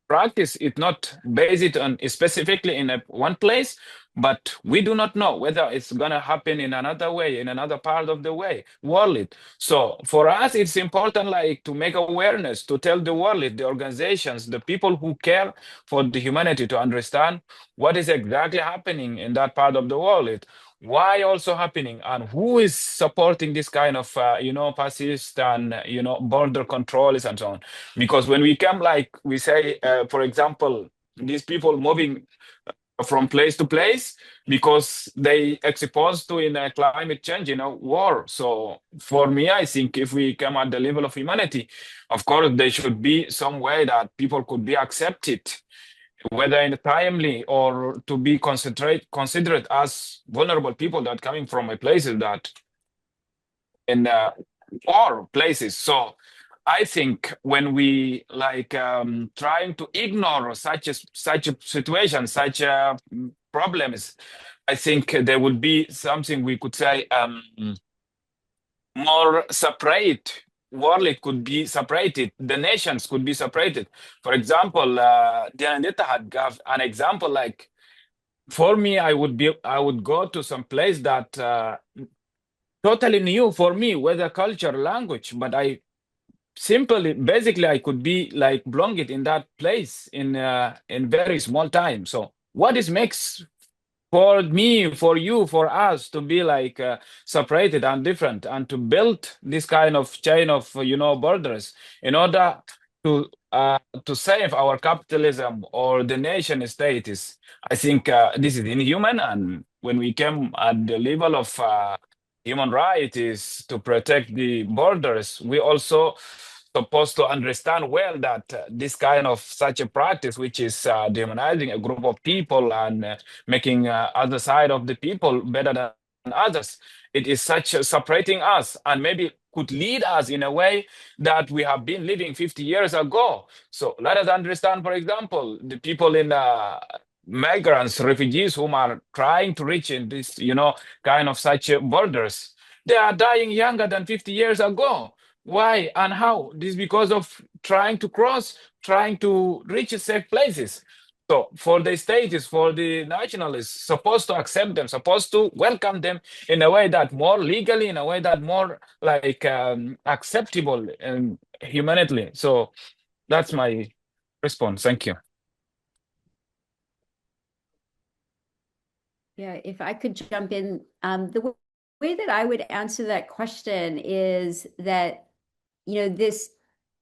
practice is not based on specifically in one place, but we do not know whether it's going to happen in another way, in another part of the world. So for us, it's important like to make awareness, to tell the world, the organizations, the people who care for the humanity, to understand what is exactly happening in that part of the world, why also happening, and who is supporting this kind of fascist and border controls and so on. Because when we come, like we say, for example, these people moving from place to place because they exposed to in a climate change, war. So for me, I think if we come at the level of humanity, of course, there should be some way that people could be accepted, whether in a timely or to be considered as vulnerable people that coming from a places that in war places. So I think when we like trying to ignore such a situation, such problems, I think there would be something we could say more separate. World could be separated. The nations could be separated. For example, Nandita had gave an example like. For me, I would go to some place that totally new for me, whether culture, language, but I basically I could be like belonging in that place in very small time. So what is makes for me, for you, for us to be like separated and different, and to build this kind of chain of borders in order to save our capitalism or the nation state is, I think this is inhuman. And when we came at the level of human right is to protect the borders, we also supposed to understand well that this kind of such a practice, which is demonizing a group of people and making other side of the people better than others, it is such separating us, and maybe could lead us in a way that we have been living 50 years ago. So let us understand, for example, the people in migrants, refugees whom are trying to reach in this, kind of such borders. They are dying younger than 50 years ago. Why and how? This is because of trying to cross, trying to reach safe places. So for the states, for the nationalists, supposed to accept them, supposed to welcome them in a way that more legally, in a way that more like acceptable and humanely. So that's my response. Thank you. Yeah, if I could jump in, the way that I would answer that question is that,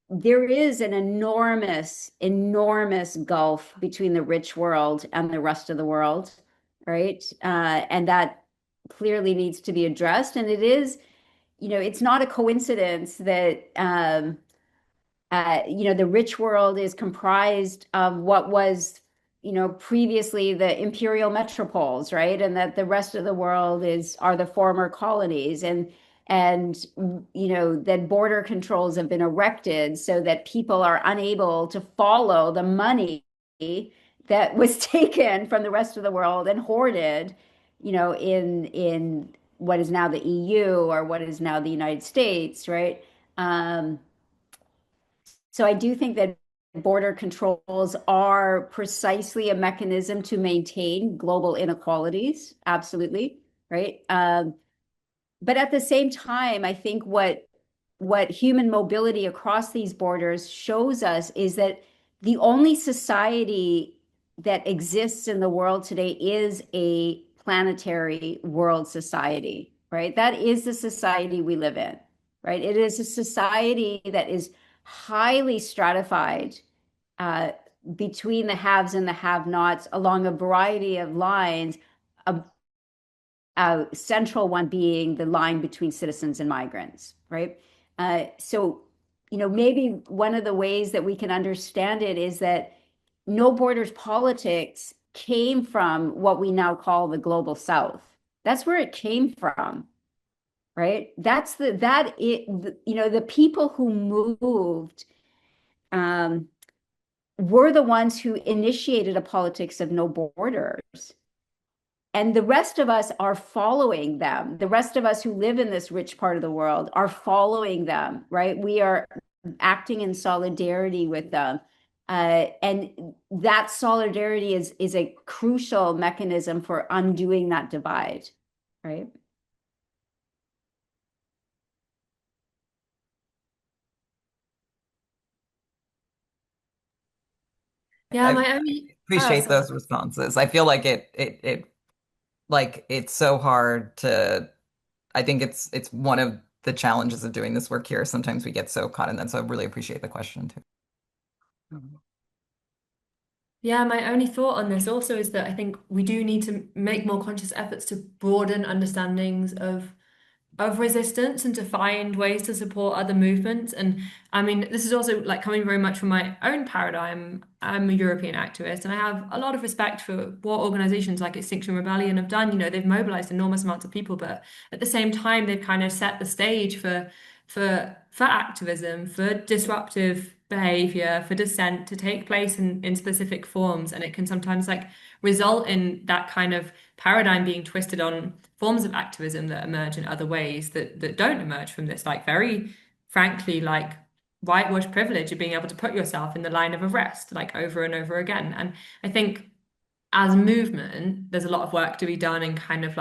there is an enormous, enormous gulf between the rich world and the rest of the world, right? And that clearly needs to be addressed. And it is, it's not a coincidence that, the rich world is comprised of what was, previously the imperial metropoles, right? And that the rest of the world are the former colonies, and that border controls have been erected so that people are unable to follow the money that was taken from the rest of the world and hoarded, in what is now the EU or what is now the United States, right? So I do think that border controls are precisely a mechanism to maintain global inequalities. Absolutely, right? But at the same time, I think what human mobility across these borders shows us is that the only society that exists in the world today is a planetary world society, right? That is the society we live in, right? It is a society that is highly stratified between the haves and the have-nots along a variety of lines, a central one being the line between citizens and migrants, right? So, maybe one of the ways that we can understand it is that no borders politics came from what we now call the global South. That's where it came from, right? The people who moved were the ones who initiated a politics of no borders. And the rest of us are following them. The rest of us who live in this rich part of the world are following them, right? We are acting in solidarity with them. And that solidarity is a crucial mechanism for undoing that divide, right? Yeah, I appreciate those responses. I feel like it's so hard to, I think it's one of the challenges of doing this work here. Sometimes we get so caught in that. So I really appreciate the question too. Yeah, my only thought on this also is that I think we do need to make more conscious efforts to broaden understandings of resistance and to find ways to support other movements. And I mean, this is also like coming very much from my own paradigm. I'm a European activist, and I have a lot of respect for what organizations like Extinction Rebellion have done. They've mobilized enormous amounts of people, but at the same time, they've kind of set the stage for activism, for disruptive behavior, for dissent to take place in specific forms. And it can sometimes result in that kind of paradigm being twisted on forms of activism that emerge in other ways that don't emerge from this, very frankly, whitewash privilege of being able to put yourself in the line of arrest, over and over again. And I think as a movement, there's a lot of work to be done in kind of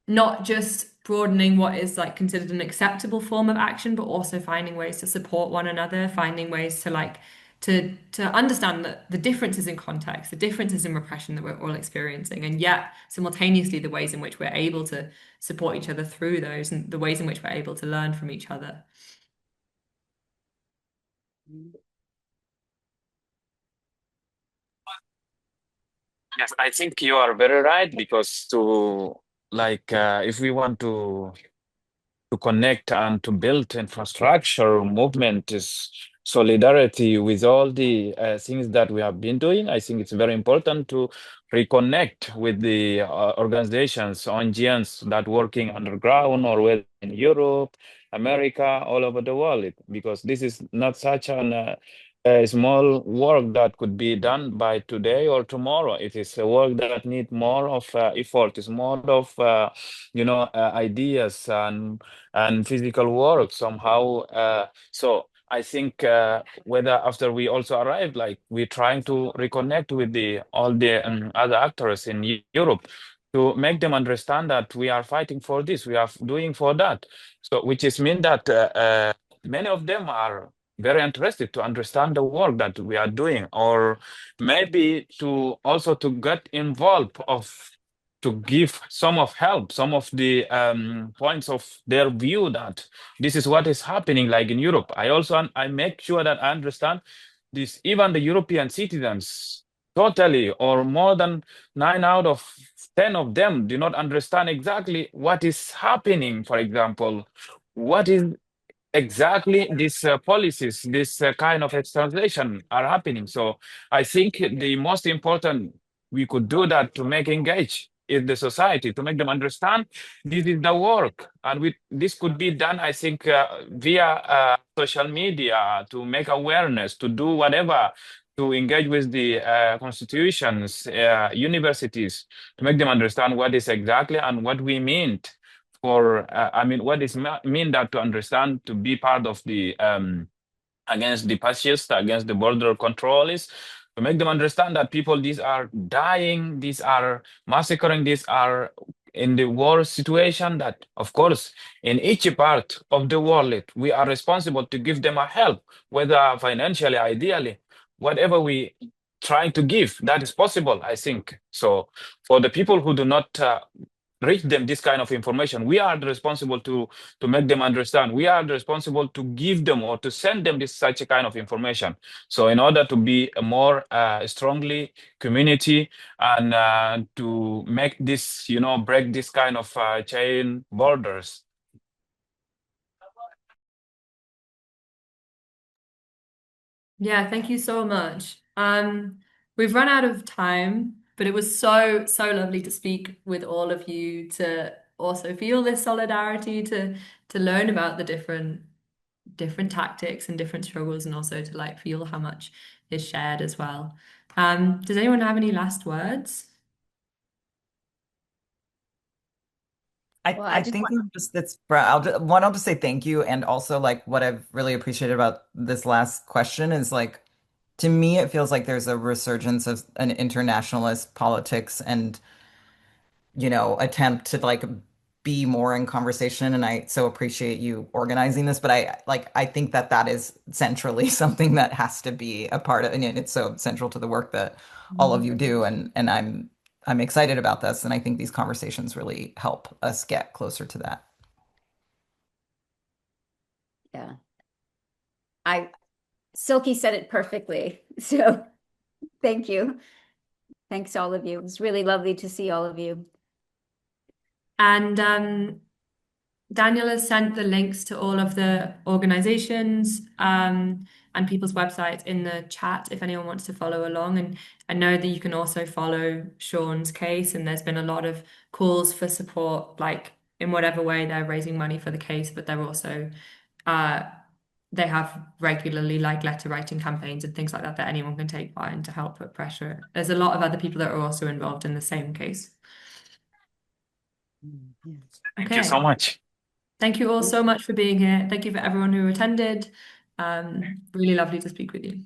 not just broadening what is considered an acceptable form of action, but also finding ways to support one another, finding ways to to understand that the differences in context, the differences in repression that we're all experiencing, and yet simultaneously the ways in which we're able to support each other through those, and the ways in which we're able to learn from each other. Yes, I think you are very right, because if we want to connect and to build infrastructure movement is solidarity with all the things that we have been doing. I think it's very important to reconnect with the organizations, ONGs that working underground or whether in Europe, America, all over the world, because this is not such a small work that could be done by today or tomorrow. It is a work that need more of effort. It's more of ideas and physical work somehow. So I think whether after we also arrived, like we're trying to reconnect with all the other actors in Europe to make them understand that we are fighting for this, we are doing for that. So which is mean that many of them are very interested to understand the work that we are doing, or maybe to also to get involved to give some of help, some of the points of their view that this is what is happening like in Europe. I make sure that I understand this, even the European citizens totally, or more than 9 out of 10 of them do not understand exactly what is happening. For example, what is exactly these policies, this kind of externalization are happening. So I think the most important we could do that to make engage in the society, to make them understand this is the work. And this could be done, I think, via social media, to make awareness, to do whatever, to engage with the constitutions, universities, to make them understand what is exactly and what we mean for what is mean that to understand to be part of the against the fascists, against the border controllers, to make them understand that people, these are dying, these are massacring, these are in the war situation, that of course in each part of the world we are responsible to give them a help, whether financially, ideally, whatever we trying to give, that is possible, I think. So for the people who do not reach them this kind of information, we are responsible to make them understand. We are responsible to give them or to send them such a kind of information. So in order to be a more strongly community, and to make this, break this kind of chain borders. Yeah, thank you so much. We've run out of time, but it was so lovely to speak with all of you, to also feel this solidarity, to learn about the different tactics and different struggles, and also to like feel how much is shared as well. Does anyone have any last words? I think I'll just say thank you. And also, like, what I've really appreciated about this last question is, like, to me it feels like there's a resurgence of an internationalist politics and attempt to like be more in conversation. And I so appreciate you organizing this, but I think that is centrally something that has to be a part of, and it's so central to the work that all of you do. And I'm excited about this, and I think these conversations really help us get closer to that. Yeah. Silky said it perfectly. So thank you. Thanks all of you. It was really lovely to see all of you. And Daniel has sent the links to all of the organizations and people's websites in the chat if anyone wants to follow along. And I know that you can also follow Seán's case, and there's been a lot of calls for support, like in whatever way they're raising money for the case, but they're also they have regularly like letter writing campaigns and things like that anyone can take part in to help put pressure. There's a lot of other people that are also involved in the same case. Thank you so much. Thank you all so much for being here. Thank you for everyone who attended. Really lovely to speak with you.